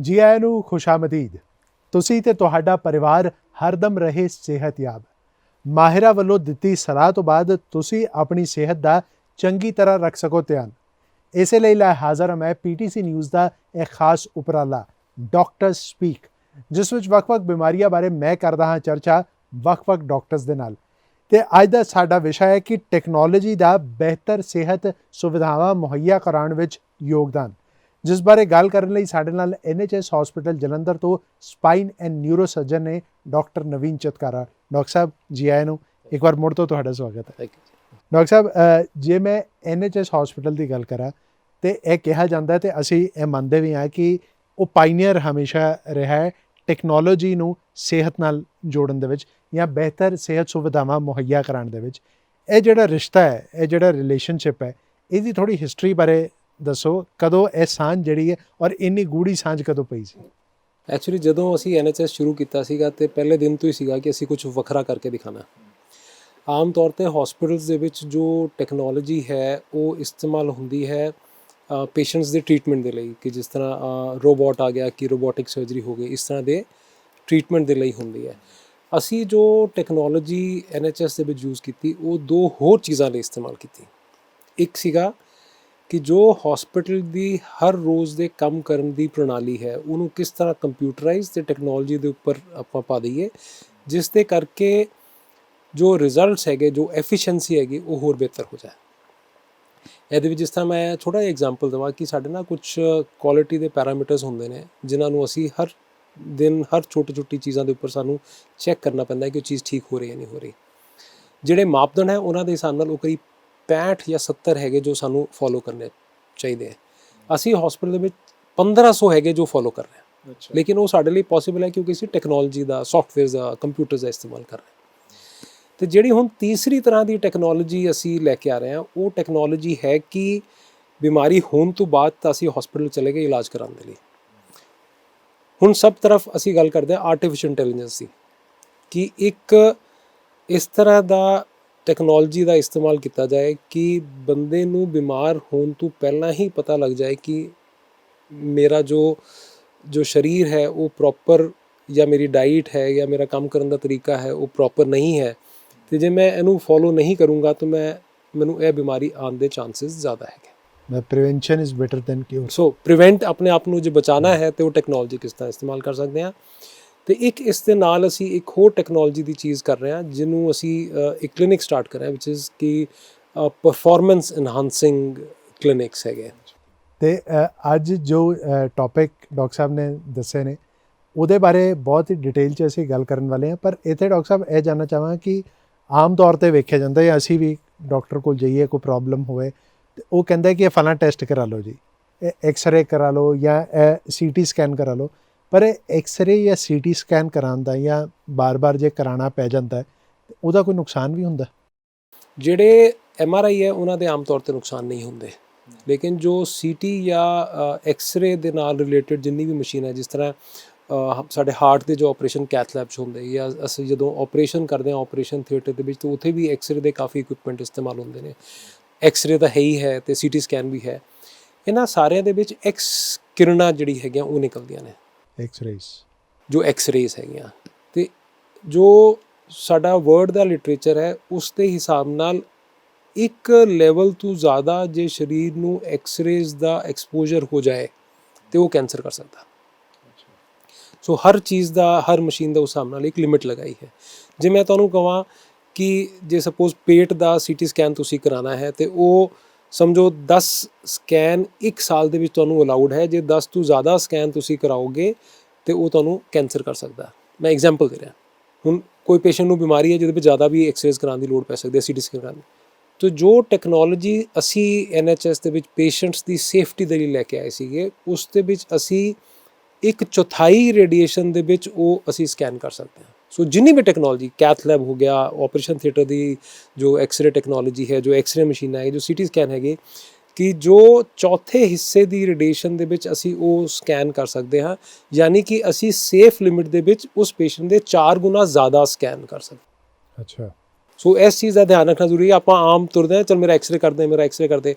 ਜੀ ਆਇਆਂ ਨੂੰ ਖੁਸ਼ਾਮਦੀਦ। ਤੁਸੀਂ ਤੇ ਤੁਹਾਡਾ ਪਰਿਵਾਰ ਹਰਦਮ ਰਹੇ ਸਿਹਤਯਾਬ। ਮਾਹਿਰਾਂ ਵੱਲੋਂ ਦਿੱਤੀ ਸਲਾਹ ਤੋਂ ਬਾਅਦ ਤੁਸੀਂ ਆਪਣੀ ਸਿਹਤ ਦਾ ਚੰਗੀ ਤਰ੍ਹਾਂ ਰੱਖ ਸਕੋ ਧਿਆਨ। ਇਸੇ ਲਈ ਲੈ ਹਾਜ਼ਰ ਹਾਂ ਮੈਂ ਪੀਟੀਸੀ ਨਿਊਜ਼ ਦਾ ਇੱਕ ਖਾਸ ਉਪਰਾਲਾ ਡਾਕਟਰ ਸਪੀਕ, ਜਿਸ ਵਿੱਚ ਵੱਖ-ਵੱਖ ਬਿਮਾਰੀਆਂ ਬਾਰੇ ਮੈਂ ਕਰਦਾ ਹਾਂ ਚਰਚਾ ਵੱਖ-ਵੱਖ ਡਾਕਟਰਸ ਦੇ ਨਾਲ। ਤੇ ਅੱਜ ਦਾ ਸਾਡਾ ਵਿਸ਼ਾ ਹੈ ਕਿ ਟੈਕਨੋਲੋਜੀ ਦਾ ਬਿਹਤਰ ਸਿਹਤ ਸੁਵਿਧਾਵਾਂ ਮੁਹੱਈਆ ਕਰਾਉਣ ਵਿੱਚ ਯੋਗਦਾਨ, ਜਿਸ ਬਾਰੇ ਗੱਲ ਕਰਨ ਲਈ ਸਾਡੇ ਨਾਲ NHS ਹਸਪੀਟਲ ਜਲੰਧਰ ਤੋਂ ਸਪਾਈਨ ਐਂਡ ਨਿਊਰੋ ਸਰਜਨ ਨੇ ਡਾਕਟਰ ਨਵੀਨ ਚਤਕਾਰਾ। ਡਾਕਟਰ ਸਾਹਿਬ ਜੀ ਆਇਆਂ ਨੂੰ ਇੱਕ ਵਾਰ ਮੁੜ ਤੋਂ ਤੁਹਾਡਾ ਸਵਾਗਤ ਹੈ। ਡਾਕਟਰ ਸਾਹਿਬ, ਜੇ ਮੈਂ NHS ਹਸਪੀਟਲ ਦੀ ਗੱਲ ਕਰਾਂ ਤੇ ਇਹ ਕਿਹਾ ਜਾਂਦਾ ਤੇ ਅਸੀਂ ਇਹ ਮੰਨਦੇ ਵੀ ਹਾਂ ਕਿ ਉਹ ਪਾਇਨੀਅਰ ਹਮੇਸ਼ਾ ਰਿਹਾ ਹੈ ਟੈਕਨੋਲੋਜੀ ਨੂੰ ਸਿਹਤ ਨਾਲ ਜੋੜਨ ਦੇ ਵਿੱਚ ਜਾਂ ਬਿਹਤਰ ਸਿਹਤ ਸੁਵਿਧਾਵਾਂ ਮੁਹੱਈਆ ਕਰਾਉਣ ਦੇ ਵਿੱਚ। ਇਹ ਜਿਹੜਾ ਰਿਸ਼ਤਾ ਹੈ, ਇਹ ਜਿਹੜਾ ਰਿਲੇਸ਼ਨਸ਼ਿਪ ਹੈ, ਇਹਦੀ ਥੋੜ੍ਹੀ ਹਿਸਟਰੀ ਬਾਰੇ ਦੱਸੋ। ਕਦੋਂ ਇਹ ਸਾਂਝ ਜਿਹੜੀ ਹੈ ਔਰ ਇੰਨੀ ਗੂੜੀ ਸਾਂਝ ਕਦੋਂ ਪਈ ਸੀ? ਐਕਚੁਅਲੀ ਜਦੋਂ ਅਸੀਂ NHS ਸ਼ੁਰੂ ਕੀਤਾ ਸੀਗਾ ਤੇ ਪਹਿਲੇ ਦਿਨ ਤੋਂ ਹੀ ਸੀਗਾ ਕਿ ਅਸੀਂ ਕੁਝ ਵੱਖਰਾ ਕਰਕੇ ਦਿਖਾਣਾ। ਆਮ ਤੌਰ 'ਤੇ ਹਸਪੀਟਲਸ ਦੇ ਵਿੱਚ ਜੋ ਟੈਕਨੋਲੋਜੀ ਹੈ ਉਹ ਇਸਤੇਮਾਲ ਹੁੰਦੀ ਹੈ ਪੇਸ਼ੈਂਟਸ ਦੇ ਟ੍ਰੀਟਮੈਂਟ ਦੇ ਲਈ, ਕਿ ਜਿਸ ਤਰ੍ਹਾਂ ਰੋਬੋਟ ਆ ਗਿਆ ਕਿ ਰੋਬੋਟਿਕ ਸਰਜਰੀ ਹੋ ਗਈ, ਇਸ ਤਰ੍ਹਾਂ ਦੇ ਟ੍ਰੀਟਮੈਂਟ ਦੇ ਲਈ ਹੁੰਦੀ ਹੈ। ਅਸੀਂ ਜੋ ਟੈਕਨੋਲੋਜੀ NHS ਦੇ ਵਿੱਚ ਯੂਜ਼ ਕੀਤੀ ਉਹ ਦੋ ਹੋਰ ਚੀਜ਼ਾਂ ਲਈ ਇਸਤੇਮਾਲ ਕੀਤੀ। ਇੱਕ ਸੀਗਾ ਕਿ ਜੋ ਹਸਪੀਟਲ ਦੀ ਹਰ ਰੋਜ਼ ਦੇ ਕੰਮ ਕਰਨ ਦੀ ਪ੍ਰਣਾਲੀ ਹੈ ਉਹਨੂੰ ਕਿਸ ਤਰ੍ਹਾਂ ਕੰਪਿਊਟਰਾਈਜ਼ ਤੇ ਟੈਕਨੋਲੋਜੀ ਦੇ ਉੱਪਰ ਆਪਾਂ ਪਾ ਦਈਏ, ਜਿਸ ਦੇ ਕਰਕੇ ਜੋ ਰਿਜ਼ਲਟਸ ਹੈਗੇ, ਜੋ ਐਫੀਸ਼ੀਐਂਸੀ ਹੈਗੀ ਉਹ ਹੋਰ ਬਿਹਤਰ ਹੋ ਜਾਏ। ਇਹਦੇ ਵਿੱਚ ਜਿਸ ਤਰ੍ਹਾਂ ਮੈਂ ਥੋੜ੍ਹਾ ਜਿਹਾ ਐਗਜ਼ਾਮਪਲ ਦੇਵਾਂ ਕਿ ਸਾਡੇ ਨਾਲ ਕੁਝ ਕੁਆਲਿਟੀ ਦੇ ਪੈਰਾਮੀਟਰਸ ਹੁੰਦੇ ਨੇ ਜਿਨ੍ਹਾਂ ਨੂੰ ਅਸੀਂ ਹਰ ਦਿਨ ਹਰ ਛੋਟੀ ਚੀਜ਼ਾਂ ਦੇ ਉੱਪਰ ਸਾਨੂੰ ਚੈੱਕ ਕਰਨਾ ਪੈਂਦਾ ਹੈ ਕਿ ਉਹ ਚੀਜ਼ ਠੀਕ ਹੋ ਰਹੀ ਹੈ ਨਹੀਂ ਹੋ ਰਹੀ। ਜਿਹੜੇ ਮਾਪਦੰਡ ਹੈ ਉਹਨਾਂ ਦੇ ਹਿਸਾਬ ਨਾਲ ਉਹ ਕਰੀਬ 65 ਜਾਂ 70 ਹੈਗੇ ਜੋ ਸਾਨੂੰ ਫੋਲੋ ਕਰਨੇ ਚਾਹੀਦੇ ਹੈ। ਅਸੀਂ ਹਸਪੀਟਲ ਦੇ ਵਿੱਚ 1500 ਹੈਗੇ ਜੋ ਫੋਲੋ ਕਰ ਰਹੇ ਹਾਂ। ਲੇਕਿਨ ਉਹ ਸਾਡੇ ਲਈ ਪੋਸੀਬਲ ਹੈ ਕਿਉਂਕਿ ਅਸੀਂ ਟੈਕਨੋਲੋਜੀ ਦਾ, ਸੌਫਟਵੇਅਰ ਦਾ, ਕੰਪਿਊਟਰ ਦਾ ਇਸਤੇਮਾਲ ਕਰ ਰਹੇ ਹਾਂ। ਤੇ ਜਿਹੜੀ ਹੁਣ ਤੀਸਰੀ ਤਰ੍ਹਾਂ ਦੀ ਟੈਕਨੋਲੋਜੀ ਅਸੀਂ ਲੈ ਕੇ ਆ ਰਹੇ ਹਾਂ ਉਹ ਟੈਕਨੋਲੋਜੀ ਹੈ ਕਿ ਬਿਮਾਰੀ ਹੋਣ ਤੋਂ ਬਾਅਦ ਤਾਂ ਅਸੀਂ ਹਸਪੀਟਲ ਚਲੇ ਗਏ ਇਲਾਜ ਕਰਾਉਣ ਦੇ ਲਈ। ਹੁਣ ਸਭ ਤਰਫ ਅਸੀਂ ਗੱਲ ਕਰਦੇ ਹਾਂ ਆਰਟੀਫਿਸ਼ੀਅਲ ਇੰਟੈਲੀਜੈਂਸ ਦੀ, ਕਿ ਇੱਕ ਇਸ ਤਰ੍ਹਾਂ ਦਾ ਟੈਕਨੋਲੋਜੀ ਦਾ ਇਸਤੇਮਾਲ ਕੀਤਾ ਜਾਏ ਕਿ ਬੰਦੇ ਨੂੰ ਬਿਮਾਰ ਹੋਣ ਤੋਂ ਪਹਿਲਾਂ ਹੀ ਪਤਾ ਲੱਗ ਜਾਏ ਕਿ ਮੇਰਾ ਜੋ ਸਰੀਰ ਹੈ ਉਹ ਪ੍ਰੋਪਰ, ਜਾਂ ਮੇਰੀ ਡਾਈਟ ਹੈ ਜਾਂ ਮੇਰਾ ਕੰਮ ਕਰਨ ਦਾ ਤਰੀਕਾ ਹੈ ਉਹ ਪ੍ਰੋਪਰ ਨਹੀਂ ਹੈ, ਅਤੇ ਜੇ ਮੈਂ ਇਹਨੂੰ ਫੋਲੋ ਨਹੀਂ ਕਰੂੰਗਾ ਤਾਂ ਮੈਨੂੰ ਇਹ ਬਿਮਾਰੀ ਆਉਣ ਦੇ ਚਾਂਸਿਸ ਜ਼ਿਆਦਾ ਹੈਗੇ। Prevention is better than cure. So prevent, ਆਪਣੇ ਆਪ ਨੂੰ ਜੇ ਬਚਾਉਣਾ ਹੈ ਤੇ ਉਹ ਟੈਕਨੋਲੋਜੀ ਕਿਸ ਤਰ੍ਹਾਂ ਇਸਤੇਮਾਲ ਕਰ ਸਕਦੇ ਹਾਂ। ਅਤੇ ਇਸ ਦੇ ਨਾਲ ਅਸੀਂ ਇੱਕ ਹੋਰ ਟੈਕਨੋਲੋਜੀ ਦੀ ਚੀਜ਼ ਕਰ ਰਹੇ ਹਾਂ ਜਿਹਨੂੰ ਅਸੀਂ ਇੱਕ ਕਲੀਨਿਕ ਸਟਾਰਟ ਕਰ ਰਹੇ ਹਾਂ, ਵਿਚ ਇਜ਼ ਕਿ ਪਰਫਾਰਮੈਂਸ ਇਨਹਾਂਸਿੰਗ ਕਲੀਨਿਕਸ ਹੈਗੇ। ਅਤੇ ਅੱਜ ਜੋ ਟੌਪਿਕ ਡਾਕਟਰ ਸਾਹਿਬ ਨੇ ਦੱਸੇ ਨੇ ਉਹਦੇ ਬਾਰੇ ਬਹੁਤ ਹੀ ਡਿਟੇਲ 'ਚ ਅਸੀਂ ਗੱਲ ਕਰਨ ਵਾਲੇ ਹਾਂ। ਪਰ ਇੱਥੇ ਡਾਕਟਰ ਸਾਹਿਬ ਇਹ ਜਾਣਨਾ ਚਾਹਾਂਗਾ ਕਿ ਆਮ ਤੌਰ 'ਤੇ ਵੇਖਿਆ ਜਾਂਦਾ ਹੈ, ਅਸੀਂ ਵੀ ਡਾਕਟਰ ਕੋਲ ਜਾਈਏ ਕੋਈ ਪ੍ਰੋਬਲਮ ਹੋਵੇ ਅਤੇ ਉਹ ਕਹਿੰਦਾ ਕਿ ਇਹ ਫਲਾਂ ਟੈਸਟ ਕਰਾ ਲਓ ਜੀ, ਇਹ ਐਕਸਰੇ ਕਰਾ ਲਓ ਜਾਂ ਇਹ CT ਸਕੈਨ ਕਰਾ ਲਓ। ਪਰ ਇਹ ਐਕਸਰੇ ਜਾਂ CT ਸਕੈਨ ਕਰਾਉਣ ਦਾ ਜਾਂ ਬਾਰ-ਬਾਰ ਜੇ ਕਰਾਉਣਾ ਪੈ ਜਾਂਦਾ ਹੈ ਉਹਦਾ ਕੋਈ ਨੁਕਸਾਨ ਵੀ ਹੁੰਦਾ? ਜਿਹੜੇ MRI ਹੈ ਉਹਨਾਂ ਦੇ ਆਮ ਤੌਰ 'ਤੇ ਨੁਕਸਾਨ ਨਹੀਂ ਹੁੰਦੇ, ਲੇਕਿਨ ਜੋ CT ਜਾਂ ਐਕਸਰੇ ਦੇ ਨਾਲ ਰਿਲੇਟਡ ਜਿੰਨੀ ਵੀ ਮਸ਼ੀਨ ਹੈ, ਜਿਸ ਤਰ੍ਹਾਂ ਸਾਡੇ ਹਾਰਟ ਦੇ ਜੋ ਆਪਰੇਸ਼ਨ ਕੈਥ ਲੈਬ 'ਚ ਹੁੰਦੇ, ਜਾਂ ਅਸੀਂ ਜਦੋਂ ਆਪਰੇਸ਼ਨ ਕਰਦੇ ਹਾਂ ਆਪਰੇਸ਼ਨ ਥੀਏਟਰ ਦੇ ਵਿੱਚ, ਤਾਂ ਉੱਥੇ ਵੀ ਐਕਸਰੇ ਦੇ ਕਾਫੀ ਇਕੁਇਪਮੈਂਟ ਇਸਤੇਮਾਲ ਹੁੰਦੇ ਨੇ। ਐਕਸਰੇ ਤਾਂ ਹੈ ਹੀ ਹੈ ਅਤੇ CT ਸਕੈਨ ਵੀ ਹੈ। ਇਹਨਾਂ ਸਾਰਿਆਂ ਦੇ ਵਿੱਚ ਐਕਸ ਕਿਰਨਾਂ ਜਿਹੜੀ ਹੈਗੀਆਂ ਉਹ ਨਿਕਲਦੀਆਂ ਨੇ, ਐਕਸਰੇਜ਼ ਹੈਗੀਆਂ। ਅਤੇ ਜੋ ਸਾਡਾ ਵਰਡ ਦਾ ਲਿਟਰੇਚਰ ਹੈ ਉਸ ਦੇ ਹਿਸਾਬ ਨਾਲ ਇੱਕ ਲੈਵਲ ਤੋਂ ਜ਼ਿਆਦਾ ਜੇ ਸਰੀਰ ਨੂੰ ਐਕਸਰੇਜ਼ ਦਾ ਐਕਸਪੋਜਰ ਹੋ ਜਾਏ ਤੇ ਉਹ ਕੈਂਸਰ ਕਰ ਸਕਦਾ। ਸੋ ਹਰ ਚੀਜ਼ ਦਾ, ਹਰ ਮਸ਼ੀਨ ਦਾ ਉਸ ਹਿਸਾਬ ਨਾਲ ਇੱਕ ਲਿਮਿਟ ਲਗਾਈ ਹੈ। ਜੇ ਮੈਂ ਤੁਹਾਨੂੰ ਕਹਾਂ ਕਿ ਜੇ ਸਪੋਜ਼ ਪੇਟ ਦਾ CT ਸਕੈਨ ਤੁਸੀਂ ਕਰਾਉਣਾ ਹੈ ਤੇ ਉਹ ਸਮਝੋ 10 ਸਕੈਨ 1 ਸਾਲ ਦੇ ਵਿੱਚ ਤੁਹਾਨੂੰ ਅਲਾਊਡ ਹੈ। ਜੇ 10 ਤੋਂ ਜ਼ਿਆਦਾ ਸਕੈਨ ਤੁਸੀਂ ਕਰਾਓਗੇ ਤੇ ਉਹ ਤੁਹਾਨੂੰ ਕੈਂਸਰ ਕਰ ਸਕਦਾ। ਮੈਂ ਐਗਜ਼ਾਮਪਲ ਦੇ ਰਿਹਾ। ਹੁਣ ਕੋਈ ਪੇਸ਼ੈਂਟ ਨੂੰ ਬਿਮਾਰੀ ਹੈ ਜਿਹਦੇ ਵਿੱਚ ਜ਼ਿਆਦਾ ਵੀ ਐਕਸਰੇਜ਼ ਕਰਾਉਣ ਦੀ ਲੋੜ ਪੈ ਸਕਦੀ ਹੈ, CT ਸਕੈਨ ਕਰਾਉਣ ਦੀ। ਤਾਂ ਜੋ ਟੈਕਨੋਲੋਜੀ ਅਸੀਂ NHS ਦੇ ਵਿੱਚ ਪੇਸ਼ੈਂਟਸ ਦੀ ਸੇਫਟੀ ਦੇ ਲਈ ਲੈ ਕੇ ਆਏ ਸੀਗੇ, ਉਸ ਦੇ ਵਿੱਚ ਅਸੀਂ 1/4 ਰੇਡੀਏਸ਼ਨ ਦੇ ਵਿੱਚ ਉਹ ਅਸੀਂ ਸਕੈਨ ਕਰ ਸਕਦੇ ਹਾਂ। ਸੋ ਜਿੰਨੀ ਵੀ ਟੈਕਨੋਲੋਜੀ, ਕੈਥ ਲੈਬ ਹੋ ਗਿਆ, ਆਪਰੇਸ਼ਨ ਥੀਏਟਰ ਦੀ ਜੋ ਐਕਸਰੇ ਟੈਕਨੋਲੋਜੀ ਹੈ, ਜੋ ਐਕਸਰੇ ਮਸ਼ੀਨਾਂ ਹੈ, ਜੋ CT ਸਕੈਨ ਹੈਗੇ, ਕਿ ਜੋ 1/4 ਹਿੱਸੇ ਦੀ ਰੇਡੀਏਸ਼ਨ ਦੇ ਵਿੱਚ ਅਸੀਂ ਉਹ ਸਕੈਨ ਕਰ ਸਕਦੇ ਹਾਂ, ਯਾਨੀ ਕਿ ਅਸੀਂ ਸੇਫ ਲਿਮਿਟ ਦੇ ਵਿੱਚ ਉਸ ਪੇਸ਼ੈਂਟ ਦੇ 4 ਗੁਣਾ ਜ਼ਿਆਦਾ ਸਕੈਨ ਕਰ ਸਕਦੇ। ਅੱਛਾ। ਸੋ ਇਸ ਚੀਜ਼ ਦਾ ਧਿਆਨ ਰੱਖਣਾ ਜ਼ਰੂਰੀ ਹੈ। ਆਪਾਂ ਆਮ ਤੁਰਦੇ ਹਾਂ, ਚਲ ਮੇਰਾ ਐਕਸਰੇ ਕਰਦੇ।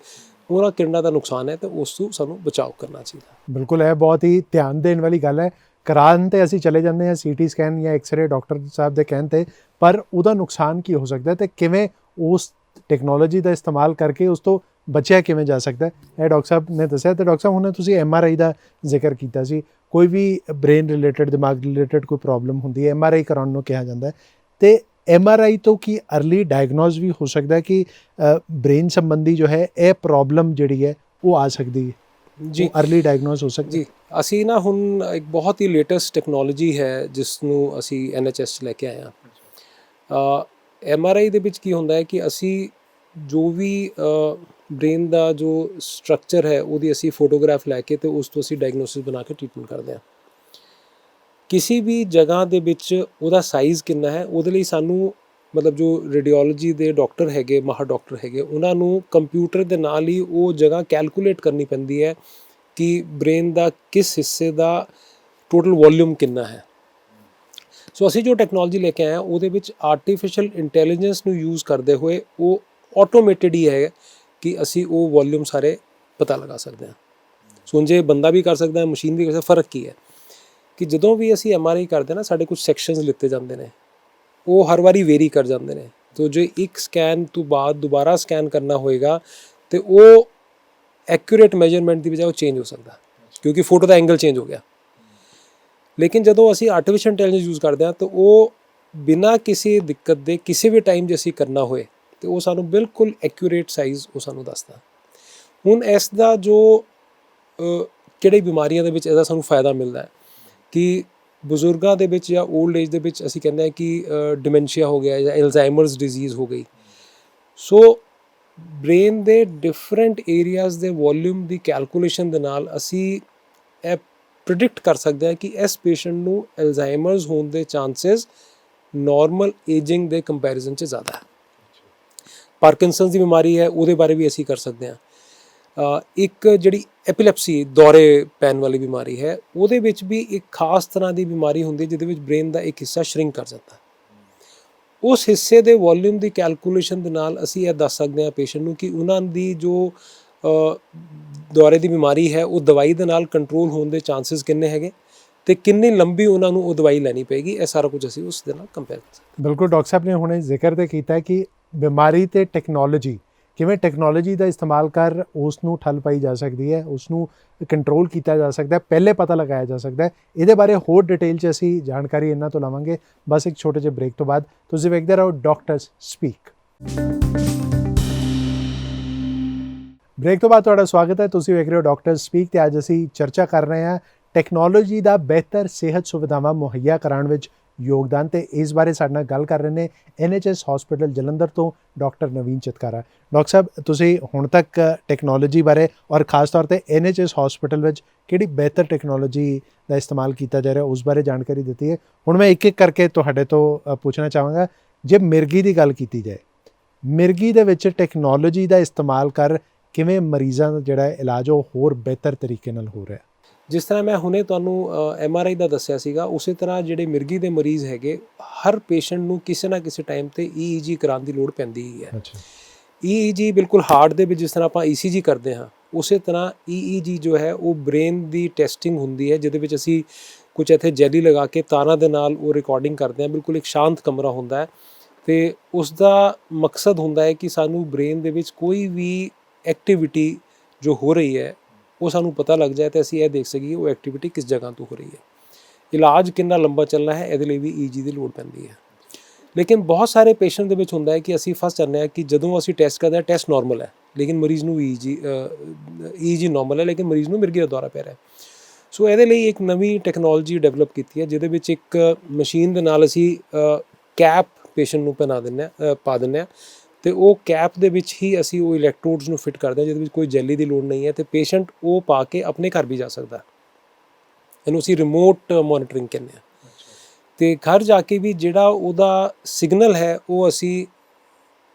ਉਹਨਾਂ ਕਿਰਨਾਂ ਦਾ ਨੁਕਸਾਨ ਹੈ ਤੇ ਉਸ ਤੋਂ ਸਾਨੂੰ ਬਚਾਓ ਕਰਨਾ ਚਾਹੀਦਾ। ਬਿਲਕੁਲ, ਇਹ ਬਹੁਤ ਹੀ ਧਿਆਨ ਦੇਣ ਵਾਲੀ ਗੱਲ ਹੈ। ਕਰਾਉਣ ਤੇ ਅਸੀਂ ਚਲੇ ਜਾਂਦੇ ਹਾਂ CT ਸਕੈਨ ਜਾਂ ਐਕਸਰੇ ਡਾਕਟਰ ਸਾਹਿਬ ਦੇ ਕਹਿਣ 'ਤੇ, ਪਰ ਉਹਦਾ ਨੁਕਸਾਨ ਕੀ ਹੋ ਸਕਦਾ ਤੇ ਕਿਵੇਂ ਉਸ ਟੈਕਨੋਲੋਜੀ ਦਾ ਇਸਤੇਮਾਲ ਕਰਕੇ ਉਸ ਤੋਂ ਬਚਿਆ ਕਿਵੇਂ ਜਾ ਸਕਦਾ, ਇਹ ਡਾਕਟਰ ਸਾਹਿਬ ਨੇ ਦੱਸਿਆ। ਤੇ ਡਾਕਟਰ ਸਾਹਿਬ, ਹੁਣ ਤੁਸੀਂ MRI ਦਾ ਜ਼ਿਕਰ ਕੀਤਾ ਸੀ, ਕੋਈ ਵੀ ਬ੍ਰੇਨ ਰਿਲੇਟਡ, ਦਿਮਾਗ ਰਿਲੇਟਡ ਕੋਈ ਪ੍ਰੋਬਲਮ ਹੁੰਦੀ ਹੈ, MRI ਕਰਾਉਣ ਨੂੰ ਕਿਹਾ ਜਾਂਦਾ ਹੈ। ਤੇ MRI ਤੋਂ ਕੀ ਅਰਲੀ ਡਾਇਗਨੋਸ ਵੀ ਹੋ ਸਕਦਾ ਕਿ ਬ੍ਰੇਨ ਸੰਬੰਧੀ ਜੋ ਹੈ ਇਹ ਪ੍ਰੋਬਲਮ ਜਿਹੜੀ ਹੈ ਉਹ ਆ ਸਕਦੀ ਹੈ ਜੀ, ਅਰਲੀ ਡਾਇਗਨੋਸ ਹੋ ਸਕਦੀ? ਜੀ, ਅਸੀਂ ਨਾ ਹੁਣ ਇੱਕ ਬਹੁਤ ਹੀ ਲੇਟੈਸਟ ਟੈਕਨੋਲੋਜੀ ਹੈ ਜਿਸ ਨੂੰ ਅਸੀਂ NHS 'ਚ ਲੈ ਕੇ ਆਏ ਹਾਂ। MRI ਦੇ ਵਿੱਚ ਕੀ ਹੁੰਦਾ ਹੈ ਕਿ ਅਸੀਂ ਜੋ ਵੀ ਬ੍ਰੇਨ ਦਾ ਜੋ ਸਟਰਕਚਰ ਹੈ ਉਹਦੀ ਅਸੀਂ ਫੋਟੋਗ੍ਰਾਫ ਲੈ ਕੇ ਤੇ ਉਸ ਤੋਂ ਅਸੀਂ ਡਾਇਗਨੋਸਿਸ ਬਣਾ ਕੇ ਟ੍ਰੀਟਮੈਂਟ ਕਰਦੇ ਹਾਂ। ਕਿਸੇ ਵੀ ਜਗ੍ਹਾ ਦੇ ਵਿੱਚ ਉਹਦਾ ਸਾਈਜ਼ ਕਿੰਨਾ ਹੈ ਉਹਦੇ ਲਈ ਸਾਨੂੰ ਮਤਲਬ ਜੋ ਰੇਡੀਓਲੋਜੀ ਦੇ ਡਾਕਟਰ ਹੈਗੇ, ਮਾਹਰ ਡਾਕਟਰ ਹੈਗੇ, ਉਹਨਾਂ ਨੂੰ ਕੰਪਿਊਟਰ ਦੇ ਨਾਲ ਹੀ ਉਹ ਜਗ੍ਹਾ ਕੈਲਕੂਲੇਟ ਕਰਨੀ ਪੈਂਦੀ ਹੈ ਕਿ ਬ੍ਰੇਨ ਦਾ ਕਿਸ ਹਿੱਸੇ ਦਾ ਟੋਟਲ ਵੋਲਿਊਮ ਕਿੰਨਾ ਹੈ। ਸੋ ਅਸੀਂ ਜੋ ਟੈਕਨੋਲੋਜੀ ਲੈ ਕੇ ਆਏ ਹਾਂ ਉਹਦੇ ਵਿੱਚ ਆਰਟੀਫਿਸ਼ੀਅਲ ਇੰਟੈਲੀਜੈਂਸ ਨੂੰ ਯੂਜ਼ ਕਰਦੇ ਹੋਏ ਉਹ ਆਟੋਮੇਟਿਡ ਹੀ ਹੈ ਕਿ ਅਸੀਂ ਉਹ ਵੋਲਿਊਮ ਸਾਰੇ ਪਤਾ ਲਗਾ ਸਕਦੇ ਹਾਂ। ਸੋ ਜੇ ਬੰਦਾ ਵੀ ਕਰ ਸਕਦਾ ਹੈ, ਮਸ਼ੀਨ ਵੀ ਕਰ ਸਕਦਾ, ਫ਼ਰਕ ਕੀ ਹੈ ਕਿ ਜਦੋਂ ਵੀ ਅਸੀਂ MRI ਕਰਦੇ ਨਾ, ਸਾਡੇ ਕੁਝ ਸੈਕਸ਼ਨਸ ਲਿੱਤੇ ਜਾਂਦੇ ਨੇ, ਉਹ ਹਰ ਵਾਰੀ ਵੇਰੀ ਕਰ ਜਾਂਦੇ ਨੇ। ਤੋ ਜੇ ਇੱਕ ਸਕੈਨ ਤੋਂ ਬਾਅਦ ਦੁਬਾਰਾ ਸਕੈਨ ਕਰਨਾ ਹੋਏਗਾ ਤੇ ਉਹ ਐਕੂਰੇਟ ਮੈਜਰਮੈਂਟ ਦੀ ਬਜਾਏ ਉਹ ਚੇਂਜ ਹੋ ਸਕਦਾ ਕਿਉਂਕਿ ਫੋਟੋ ਦਾ ਐਂਗਲ ਚੇਂਜ ਹੋ ਗਿਆ। ਲੇਕਿਨ ਜਦੋਂ ਅਸੀਂ ਆਰਟੀਫਿਸ਼ੀਅਲ ਇੰਟੈਲੀਜੈਂਸ ਯੂਜ਼ ਕਰਦੇ ਹਾਂ ਤਾਂ ਉਹ ਬਿਨਾਂ ਕਿਸੇ ਦਿੱਕਤ ਦੇ ਕਿਸੇ ਵੀ ਟਾਈਮ ਜੇ ਅਸੀਂ ਕਰਨਾ ਹੋਏ ਤੇ ਉਹ ਸਾਨੂੰ ਬਿਲਕੁਲ ਐਕੂਰੇਟ ਸਾਈਜ਼ ਉਹ ਸਾਨੂੰ ਦੱਸਦਾ। ਹੁਣ ਇਸ ਦਾ ਜੋ ਕਿਹੜੀ ਬਿਮਾਰੀਆਂ ਦੇ ਵਿੱਚ ਇਹਦਾ ਸਾਨੂੰ ਫਾਇਦਾ ਮਿਲਦਾ ਹੈ ਕਿ ਬਜ਼ੁਰਗਾਂ ਦੇ ਵਿੱਚ ਜਾਂ ਓਲਡ ਏਜ ਦੇ ਵਿੱਚ ਅਸੀਂ ਕਹਿੰਦੇ ਹਾਂ ਕਿ ਡਿਮੈਂਸ਼ੀਆ ਹੋ ਗਿਆ ਜਾਂ ਅਲਜ਼ਾਈਮਰਸ ਡਿਜ਼ੀਜ਼ ਹੋ ਗਈ। ਸੋ ਬ੍ਰੇਨ ਦੇ ਡਿਫਰੈਂਟ ਏਰੀਆਜ਼ ਦੇ ਵੋਲਿਊਮ ਦੀ ਕੈਲਕੂਲੇਸ਼ਨ ਦੇ ਨਾਲ ਅਸੀਂ ਇਹ ਪ੍ਰਿਡਿਕਟ ਕਰ ਸਕਦੇ ਹਾਂ ਕਿ ਇਸ ਪੇਸ਼ੈਂਟ ਨੂੰ ਅਲਜ਼ਾਈਮਰਸ ਹੋਣ ਦੇ ਚਾਂਸਸ ਨਾਰਮਲ ਏਜਿੰਗ ਦੇ ਕੰਪੈਰੀਜ਼ਨ 'ਚ ਜ਼ਿਆਦਾ ਹੈ। ਪਾਰਕਿੰਸਨਸ ਦੀ ਬਿਮਾਰੀ ਹੈ ਉਹਦੇ ਬਾਰੇ ਵੀ ਅਸੀਂ ਕਰ ਸਕਦੇ ਹਾਂ। ਇੱਕ ਜਿਹੜੀ ਐਪੀਲੈਪਸੀ, ਦੌਰੇ ਪੈਣ ਵਾਲੀ ਬਿਮਾਰੀ ਹੈ, ਉਹਦੇ ਵਿੱਚ ਵੀ ਇੱਕ ਖਾਸ ਤਰ੍ਹਾਂ ਦੀ ਬਿਮਾਰੀ ਹੁੰਦੀ ਹੈ ਜਿਹਦੇ ਵਿੱਚ ਬ੍ਰੇਨ ਦਾ ਇੱਕ ਹਿੱਸਾ ਸ਼ਰਿੰਕ ਕਰ ਜਾਂਦਾ। ਉਸ ਹਿੱਸੇ ਦੇ ਵੋਲਿਊਮ ਦੀ ਕੈਲਕੂਲੇਸ਼ਨ ਦੇ ਨਾਲ ਅਸੀਂ ਇਹ ਦੱਸ ਸਕਦੇ ਹਾਂ ਪੇਸ਼ੈਂਟ ਨੂੰ ਕਿ ਉਹਨਾਂ ਦੀ ਜੋ ਦੌਰੇ ਦੀ ਬਿਮਾਰੀ ਹੈ ਉਹ ਦਵਾਈ ਦੇ ਨਾਲ ਕੰਟਰੋਲ ਹੋਣ ਦੇ ਚਾਂਸਸ ਕਿੰਨੇ ਹੈਗੇ ਤੇ ਕਿੰਨੀ ਲੰਬੀ ਉਹਨਾਂ ਨੂੰ ਉਹ ਦਵਾਈ ਲੈਣੀ ਪਏਗੀ। ਇਹ ਸਾਰਾ ਕੁਝ ਅਸੀਂ ਉਸ ਦੇ ਨਾਲ ਕੰਪੇਅਰ ਕਰ ਸਕਦੇ। ਬਿਲਕੁਲ, ਡਾਕਟਰ ਸਾਹਿਬ ਨੇ ਹੁਣੇ ਜ਼ਿਕਰ ਤੇ ਕੀਤਾ ਕਿ ਬਿਮਾਰੀ ਤੇ ਟੈਕਨੋਲੋਜੀ, ਕਿਵੇਂ ਟੈਕਨੋਲੋਜੀ ਦਾ ਇਸਤੇਮਾਲ ਕਰ ਉਸ ਨੂੰ ਠੱਲ ਪਾਈ ਜਾ ਸਕਦੀ ਹੈ, ਉਸ ਨੂੰ ਕੰਟਰੋਲ ਕੀਤਾ ਜਾ ਸਕਦਾ ਹੈ, ਪਹਿਲੇ ਪਤਾ ਲਗਾਇਆ ਜਾ ਸਕਦਾ ਹੈ। ਇਹਦੇ ਬਾਰੇ ਹੋਰ ਡਿਟੇਲ 'ਚ ਅਸੀਂ ਜਾਣਕਾਰੀ ਇਹਨਾਂ ਤੋਂ ਲਵਾਂਗੇ ਬਸ ਇੱਕ ਛੋਟੇ ਜਿਹੇ ਬ੍ਰੇਕ ਤੋਂ ਬਾਅਦ। ਤੁਸੀਂ ਵੇਖਦੇ ਰਹੋ ਡਾਕਟਰਸ ਸਪੀਕ। ਬ੍ਰੇਕ ਤੋਂ ਬਾਅਦ ਤੁਹਾਡਾ ਸਵਾਗਤ ਹੈ। ਤੁਸੀਂ ਵੇਖ ਰਹੇ ਹੋ ਡਾਕਟਰਸ ਸਪੀਕ ਤੇ ਅੱਜ ਅਸੀਂ ਚਰਚਾ ਕਰ ਰਹੇ ਹਾਂ ਟੈਕਨੋਲੋਜੀ ਦਾ ਬਿਹਤਰ ਸਿਹਤ ਸੁਵਿਧਾਵਾਂ ਮੁਹੱਈਆ ਕਰਾਉਣ ਵਿੱਚ ਯੋਗਦਾਨ, ਤੇ ਇਸ ਬਾਰੇ ਸਾਡੇ ਨਾਲ ਗੱਲ ਕਰ ਰਹੇ ਨੇ NHS ਹਸਪੀਟਲ ਜਲੰਧਰ ਤੋਂ ਡਾਕਟਰ ਨਵੀਨ ਚਿਤਕਾਰਾ। ਡਾਕਟਰ ਸਾਹਿਬ, ਤੁਸੀਂ ਹੁਣ ਤੱਕ ਟੈਕਨੋਲੋਜੀ ਬਾਰੇ ਔਰ ਖਾਸ ਤੌਰ ਤੇ NHS ਹਸਪੀਟਲ ਵਿੱਚ ਕਿਹੜੀ ਬਿਹਤਰ ਟੈਕਨੋਲੋਜੀ ਦਾ ਇਸਤੇਮਾਲ ਕੀਤਾ ਜਾ ਰਿਹਾ ਉਸ ਬਾਰੇ ਜਾਣਕਾਰੀ ਦਿੱਤੀ ਹੈ। ਹੁਣ ਮੈਂ ਇੱਕ ਇੱਕ ਕਰਕੇ ਤੁਹਾਡੇ ਤੋਂ ਪੁੱਛਣਾ ਚਾਹਾਂਗਾ, ਜੇ ਮਿਰਗੀ ਦੀ ਗੱਲ ਕੀਤੀ ਜਾਏ, ਮਿਰਗੀ ਦੇ ਵਿੱਚ ਟੈਕਨੋਲੋਜੀ ਦਾ ਇਸਤੇਮਾਲ ਕਰ ਕਿਵੇਂ ਮਰੀਜ਼ਾਂ ਦਾ ਜਿਹੜਾ ਇਲਾਜ ਉਹ ਹੋਰ ਬਿਹਤਰ ਤਰੀਕੇ ਨਾਲ ਹੋ ਰਿਹਾ? ਜਿਸ ਤਰ੍ਹਾਂ ਮੈਂ ਹੁਣੇ ਤੁਹਾਨੂੰ MRI ਦਾ ਦੱਸਿਆ ਸੀਗਾ, ਉਸੇ ਤਰ੍ਹਾਂ ਜਿਹੜੇ ਮਿਰਗੀ ਦੇ ਮਰੀਜ਼ ਹੈਗੇ, ਹਰ ਪੇਸ਼ੈਂਟ ਨੂੰ ਕਿਸੇ ਨਾ ਕਿਸੇ ਟਾਈਮ ਤੇ EEG ਕਰਾਉਣ ਦੀ ਲੋੜ ਪੈਂਦੀ ਹੀ ਹੈ। EEG ਬਿਲਕੁਲ ਹਾਰਟ ਦੇ ਵਿੱਚ ਜਿਸ ਤਰ੍ਹਾਂ ਆਪਾਂ ECG ਕਰਦੇ ਹਾਂ, ਉਸੇ ਤਰ੍ਹਾਂ EEG ਜੋ ਹੈ ਉਹ ਬ੍ਰੇਨ ਦੀ ਟੈਸਟਿੰਗ ਹੁੰਦੀ ਹੈ ਜਿਹਦੇ ਵਿੱਚ ਅਸੀਂ ਕੁਝ ਇੱਥੇ ਜੈਲੀ ਲਗਾ ਕੇ ਤਾਰਾਂ ਦੇ ਨਾਲ ਉਹ ਰਿਕਾਰਡਿੰਗ ਕਰਦੇ ਹਾਂ। ਬਿਲਕੁਲ ਇੱਕ ਸ਼ਾਂਤ ਕਮਰਾ ਹੁੰਦਾ ਹੈ ਤੇ ਉਸ ਦਾ ਮਕਸਦ ਹੁੰਦਾ ਹੈ ਕਿ ਸਾਨੂੰ ਬ੍ਰੇਨ ਦੇ ਵਿੱਚ ਕੋਈ ਵੀ ਐਕਟੀਵਿਟੀ ਜੋ ਹੋ ਰਹੀ ਹੈ ਉਹ ਸਾਨੂੰ ਪਤਾ ਲੱਗ ਜਾਏ ਤੇ ਅਸੀਂ ਇਹ ਦੇਖ ਸਕੀਏ ਉਹ ਐਕਟੀਵਿਟੀ ਕਿਸ ਜਗ੍ਹਾ ਤੋਂ ਹੋ ਰਹੀ ਹੈ। ਇਲਾਜ ਕਿੰਨਾ ਲੰਬਾ ਚੱਲਣਾ ਹੈ ਇਹਦੇ ਲਈ ਵੀ EEG ਦੀ ਲੋੜ ਪੈਂਦੀ ਹੈ। ਲੇਕਿਨ ਬਹੁਤ ਸਾਰੇ ਪੇਸ਼ੈਂਟ ਦੇ ਵਿੱਚ ਹੁੰਦਾ ਹੈ ਕਿ ਅਸੀਂ ਫਸ ਜਾਂਦੇ ਹਾਂ ਕਿ ਜਦੋਂ ਅਸੀਂ ਟੈਸਟ ਕਰਦੇ ਹਾਂ ਟੈਸਟ ਨਾਰਮਲ ਹੈ ਲੇਕਿਨ ਮਰੀਜ਼ ਨੂੰ EEG ਨਾਰਮਲ ਹੈ ਲੇਕਿਨ ਮਰੀਜ਼ ਨੂੰ ਮਿਰਗੀ ਦਾ ਦੌਰਾ ਪੈ ਰਿਹਾ। ਸੋ ਇਹਦੇ ਲਈ ਇੱਕ ਨਵੀਂ ਟੈਕਨੋਲੋਜੀ ਡਿਵੈਲਪ ਕੀਤੀ ਹੈ ਜਿਹਦੇ ਵਿੱਚ ਇੱਕ ਮਸ਼ੀਨ ਦੇ ਨਾਲ ਅਸੀਂ ਕੈਪ ਪੇਸ਼ੈਂਟ ਨੂੰ ਪਾ ਦਿੰਦੇ ਹਾਂ ਤੇ ਉਹ ਕੈਪ ਦੇ ਵਿੱਚ ਹੀ ਅਸੀਂ ਉਹ ਇਲੈਕਟ੍ਰੋਡਸ ਨੂੰ ਫਿੱਟ ਕਰਦੇ ਹਾਂ ਜਿਹਦੇ ਵਿੱਚ ਕੋਈ ਜੈਲੀ ਦੀ ਲੋੜ ਨਹੀਂ ਹੈ ਤੇ ਪੇਸ਼ੈਂਟ ਉਹ ਪਾ ਕੇ ਆਪਣੇ ਘਰ ਵੀ ਜਾ ਸਕਦਾ। ਇਹਨੂੰ ਅਸੀਂ ਰਿਮੋਟ ਮੋਨੀਟਰਿੰਗ ਕਹਿੰਦੇ ਹਾਂ। ਤੇ ਘਰ ਜਾ ਕੇ ਵੀ ਜਿਹੜਾ ਉਹਦਾ ਸਿਗਨਲ ਹੈ ਉਹ ਅਸੀਂ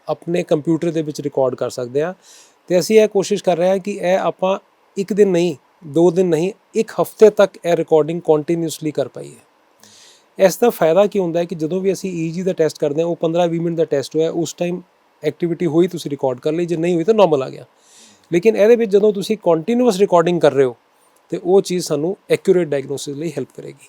ਆਪਣੇ ਕੰਪਿਊਟਰ ਦੇ ਵਿੱਚ ਰਿਕਾਰਡ ਕਰ ਸਕਦੇ ਹਾਂ। ਤੇ ਅਸੀਂ ਇਹ ਕੋਸ਼ਿਸ਼ ਕਰ ਰਹੇ ਹਾਂ ਕਿ ਇਹ ਆਪਾਂ ਇੱਕ ਦਿਨ ਨਹੀਂ, 2 ਦਿਨ ਨਹੀਂ, 1 ਹਫ਼ਤੇ ਤੱਕ ਇਹ ਰਿਕਾਰਡਿੰਗ ਕੰਟੀਨਿਊਸਲੀ ਕਰ ਪਾਈਏ। ਇਸ ਦਾ ਫਾਇਦਾ ਕੀ ਹੁੰਦਾ ਹੈ ਕਿ ਜਦੋਂ ਵੀ ਅਸੀਂ EEG ਦਾ ਟੈਸਟ ਕਰਦੇ ਹਾਂ ਉਹ 15-20 ਮਿੰਟ ਦਾ ਟੈਸਟ ਹੋਇਆ, ਉਸ ਟਾਈਮ ਐਕਟੀਵਿਟੀ ਹੋਈ ਤੁਸੀਂ ਰਿਕਾਰਡ ਕਰ ਲਈ, ਜੇ ਨਹੀਂ ਹੋਈ ਤਾਂ ਨਾਰਮਲ ਆ ਗਿਆ। ਲੇਕਿਨ ਇਹਦੇ ਵਿੱਚ ਜਦੋਂ ਤੁਸੀਂ ਕੰਟੀਨਿਊਅਸ ਰਿਕਾਰਡਿੰਗ ਕਰ ਰਹੇ ਹੋ ਤੇ ਉਹ ਚੀਜ਼ ਸਾਨੂੰ ਐਕੂਰੇਟ ਡਾਇਗਨੋਸਿਸ ਲਈ ਹੈਲਪ ਕਰੇਗੀ।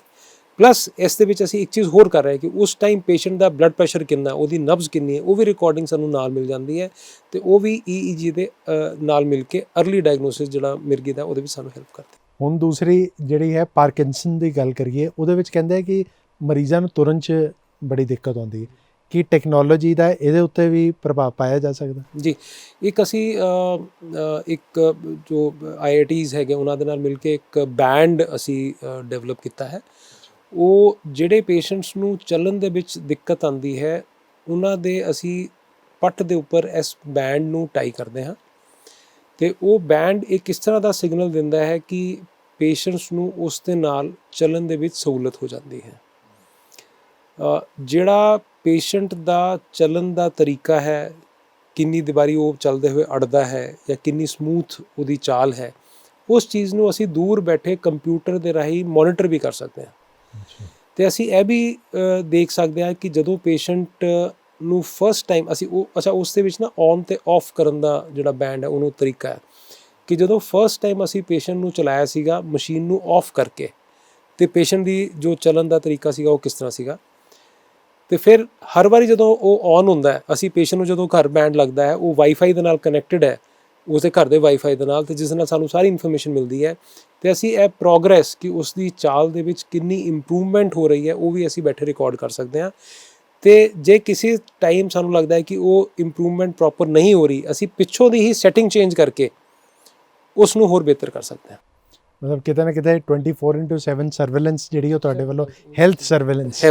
ਪਲੱਸ ਇਸ ਦੇ ਵਿੱਚ ਅਸੀਂ ਇੱਕ ਚੀਜ਼ ਹੋਰ ਕਰ ਰਹੇ ਕਿ ਉਸ ਟਾਈਮ ਪੇਸ਼ੈਂਟ ਦਾ ਬਲੱਡ ਪ੍ਰੈਸ਼ਰ ਕਿੰਨਾ, ਉਹਦੀ ਨਬਜ਼ ਕਿੰਨੀ ਹੈ, ਉਹ ਵੀ ਰਿਕਾਰਡਿੰਗ ਸਾਨੂੰ ਨਾਲ ਮਿਲ ਜਾਂਦੀ ਹੈ ਤੇ ਉਹ ਵੀ EEG ਦੇ ਨਾਲ ਮਿਲ ਕੇ ਅਰਲੀ ਡਾਇਗਨੋਸਿਸ ਜਿਹੜਾ ਮਿਰਗੀ ਦਾ ਉਹਦੇ ਵਿੱਚ ਸਾਨੂੰ ਹੈਲਪ ਕਰਦੀ। ਹੁਣ ਦੂਸਰੀ ਜਿਹੜੀ ਹੈ ਪਾਰਕਿੰਸਨ ਦੀ ਗੱਲ ਕਰੀਏ, ਉਹਦੇ ਵਿੱਚ ਕਹਿੰਦੇ ਆ ਕਿ ਮਰੀਜ਼ਾਂ ਨੂੰ ਤੁਰਨ 'ਚ ਬੜੀ ਦਿੱਕਤ ਆਉਂਦੀ ਹੈ, ਕਿ ਟੈਕਨੋਲੋਜੀ ਦਾ ਇਹਦੇ ਉੱਤੇ ਵੀ ਪ੍ਰਭਾਵ ਪਾਇਆ ਜਾ ਸਕਦਾ? ਜੀ, ਇੱਕ ਅਸੀਂ ਇੱਕ ਜੋ IITs ਹੈਗੇ ਉਹਨਾਂ ਦੇ ਨਾਲ ਮਿਲ ਕੇ ਇੱਕ ਬੈਂਡ ਅਸੀਂ ਡਿਵੈਲਪ ਕੀਤਾ ਹੈ। ਉਹ ਜਿਹੜੇ ਪੇਸ਼ੈਂਟਸ ਨੂੰ ਚੱਲਣ ਦੇ ਵਿੱਚ ਦਿੱਕਤ ਆਉਂਦੀ ਹੈ ਉਹਨਾਂ ਦੇ ਅਸੀਂ ਪੱਟ ਦੇ ਉੱਪਰ ਇਸ ਬੈਂਡ ਨੂੰ ਟਾਈ ਕਰਦੇ ਹਾਂ ਤੇ ਉਹ ਬੈਂਡ ਇੱਕ ਇਸ ਤਰ੍ਹਾਂ ਦਾ ਸਿਗਨਲ ਦਿੰਦਾ ਹੈ ਕਿ ਪੇਸ਼ੈਂਟਸ ਨੂੰ ਉਸ ਦੇ ਨਾਲ ਚੱਲਣ ਦੇ ਵਿੱਚ ਸਹੂਲਤ ਹੋ ਜਾਂਦੀ ਹੈ। ਜਿਹੜਾ ਪੇਸ਼ੈਂਟ ਦਾ ਚੱਲਣ ਦਾ ਤਰੀਕਾ ਹੈ, ਕਿੰਨੀ ਵਾਰੀ ਉਹ ਚੱਲਦੇ ਹੋਏ ਅੜਦਾ ਹੈ ਜਾਂ ਕਿੰਨੀ ਸਮੂਥ ਉਹਦੀ ਚਾਲ ਹੈ, ਉਸ ਚੀਜ਼ ਨੂੰ ਅਸੀਂ ਦੂਰ ਬੈਠੇ ਕੰਪਿਊਟਰ ਦੇ ਰਾਹੀਂ ਮੋਨੀਟਰ ਵੀ ਕਰ ਸਕਦੇ ਹਾਂ। ਤੇ ਅਸੀਂ ਇਹ ਵੀ ਦੇਖ ਸਕਦੇ ਹਾਂ ਕਿ ਜਦੋਂ ਪੇਸ਼ੈਂਟ ਨੂੰ ਫਸਟ ਟਾਈਮ ਅਸੀਂ ਉਸ ਦੇ ਵਿੱਚ ਨਾ ਔਨ ਤੇ ਆਫ ਕਰਨ ਦਾ ਜਿਹੜਾ ਬੈਂਡ ਹੈ ਉਹਨੂੰ ਤਰੀਕਾ ਹੈ ਕਿ ਜਦੋਂ ਫਸਟ ਟਾਈਮ ਅਸੀਂ ਪੇਸ਼ੈਂਟ ਨੂੰ ਚਲਾਇਆ ਸੀਗਾ ਮਸ਼ੀਨ ਨੂੰ ਆਫ ਕਰਕੇ ਤੇ ਪੇਸ਼ੈਂਟ ਦੀ ਜੋ ਚੱਲਣ ਦਾ ਤਰੀਕਾ ਸੀਗਾ ਉਹ ਕਿਸ ਤਰ੍ਹਾਂ ਸੀਗਾ, ਤੇ ਫਿਰ ਹਰ ਵਾਰੀ ਜਦੋਂ ਉਹ ਔਨ ਹੁੰਦਾ ਹੈ ਅਸੀਂ ਪੇਸ਼ੈਂਟ ਨੂੰ ਜਦੋਂ ਘਰ ਬੈਂਡ ਲੱਗਦਾ ਹੈ ਉਹ ਵਾਈਫਾਈ ਦੇ ਨਾਲ ਕਨੈਕਟਡ ਹੈ, ਉਸਦੇ ਘਰ ਦੇ ਵਾਈਫਾਈ ਦੇ ਨਾਲ, ਤੇ ਜਿਸ ਨਾਲ ਸਾਨੂੰ ਸਾਰੀ ਇਨਫੋਰਮੇਸ਼ਨ ਮਿਲਦੀ ਹੈ ਤੇ ਅਸੀਂ ਇਹ ਪ੍ਰੋਗਰੈਸ ਕਿ ਉਸ ਦੀ ਚਾਲ ਦੇ ਵਿੱਚ ਕਿੰਨੀ ਇੰਪਰੂਵਮੈਂਟ ਹੋ ਰਹੀ ਹੈ ਉਹ ਵੀ ਅਸੀਂ ਬੈਠੇ ਰਿਕਾਰਡ ਕਰ ਸਕਦੇ ਹਾਂ। ਤੇ ਜੇ ਕਿਸੇ ਟਾਈਮ ਸਾਨੂੰ ਲੱਗਦਾ ਹੈ ਕਿ ਉਹ ਇੰਪਰੂਵਮੈਂਟ ਪ੍ਰੋਪਰ ਨਹੀਂ ਹੋ ਰਹੀ, ਅਸੀਂ ਪਿੱਛੋਂ ਦੀ ਹੀ ਸੈਟਿੰਗ ਚੇਂਜ ਕਰਕੇ ਉਸ ਨੂੰ ਹੋਰ ਬਿਹਤਰ ਕਰ ਸਕਦੇ ਹਾਂ। ਮਤਲਬ ਕਿਤੇ ਨਾ ਕਿਤੇ 24/7 ਸਰਵੇਲੈਂਸ ਜਿਹੜੀ ਉਹ ਤੁਹਾਡੇ ਵੱਲੋਂ ਹੈਲਥ ਸਰਵੇਲੈਂਸ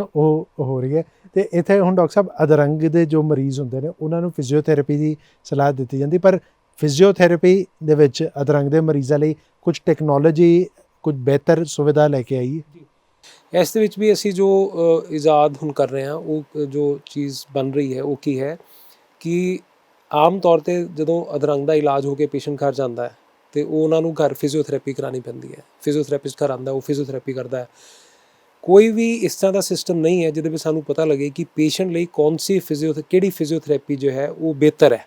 ਉਹ ਹੋ ਰਹੀ ਹੈ। ਤੇ ਇੱਥੇ ਹੁਣ ਡਾਕਟਰ ਸਾਹਿਬ ਅਧਰੰਗ ਦੇ ਜੋ ਮਰੀਜ਼ ਹੁੰਦੇ ਨੇ ਉਹਨਾਂ ਨੂੰ ਫਿਜ਼ੀਓਥੈਰੇਪੀ ਦੀ ਸਲਾਹ ਦਿੱਤੀ ਜਾਂਦੀ, ਪਰ ਫਿਜ਼ੀਓਥੈਰੇਪੀ ਦੇ ਵਿੱਚ ਅਧਰੰਗ ਦੇ ਮਰੀਜ਼ਾਂ ਲਈ ਕੁਝ ਟੈਕਨੋਲੋਜੀ ਕੁਝ ਬਿਹਤਰ ਸੁਵਿਧਾ ਲੈ ਕੇ ਆਈ ਹੈ। ਇਸ ਦੇ ਵਿੱਚ ਵੀ ਅਸੀਂ ਜੋ ਇਜਾਦ ਹੁਣ ਕਰ ਰਹੇ ਹਾਂ ਉਹ ਜੋ ਚੀਜ਼ ਬਣ ਰਹੀ ਹੈ ਉਹ ਕੀ ਹੈ ਕਿ ਆਮ ਤੌਰ 'ਤੇ ਜਦੋਂ ਅਧਰੰਗ ਦਾ ਇਲਾਜ ਹੋ ਕੇ ਪੇਸ਼ੈਂਟ ਘਰ ਜਾਂਦਾ ਹੈ ਤੇ ਉਹ ਉਹਨਾਂ ਨੂੰ ਘਰ ਫਿਜ਼ੀਓਥੈਰੇਪੀ ਕਰਾਉਣੀ ਪੈਂਦੀ ਹੈ। ਫਿਜ਼ੀਓਥੈਰੇਪਿਸਟ ਘਰ ਆਉਂਦਾ, ਉਹ ਫਿਜ਼ੀਓਥੈਰੇਪੀ ਕਰਦਾ ਹੈ। ਕੋਈ ਵੀ ਇਸ ਤਰ੍ਹਾਂ ਦਾ ਸਿਸਟਮ ਨਹੀਂ ਹੈ ਜਿਹਦੇ ਵਿੱਚ ਸਾਨੂੰ ਪਤਾ ਲੱਗੇ ਕਿ ਪੇਸ਼ੈਂਟ ਲਈ ਕਿਹੜੀ ਫਿਜ਼ੀਓਥੈਰੇਪੀ ਜੋ ਹੈ ਉਹ ਬਿਹਤਰ ਹੈ,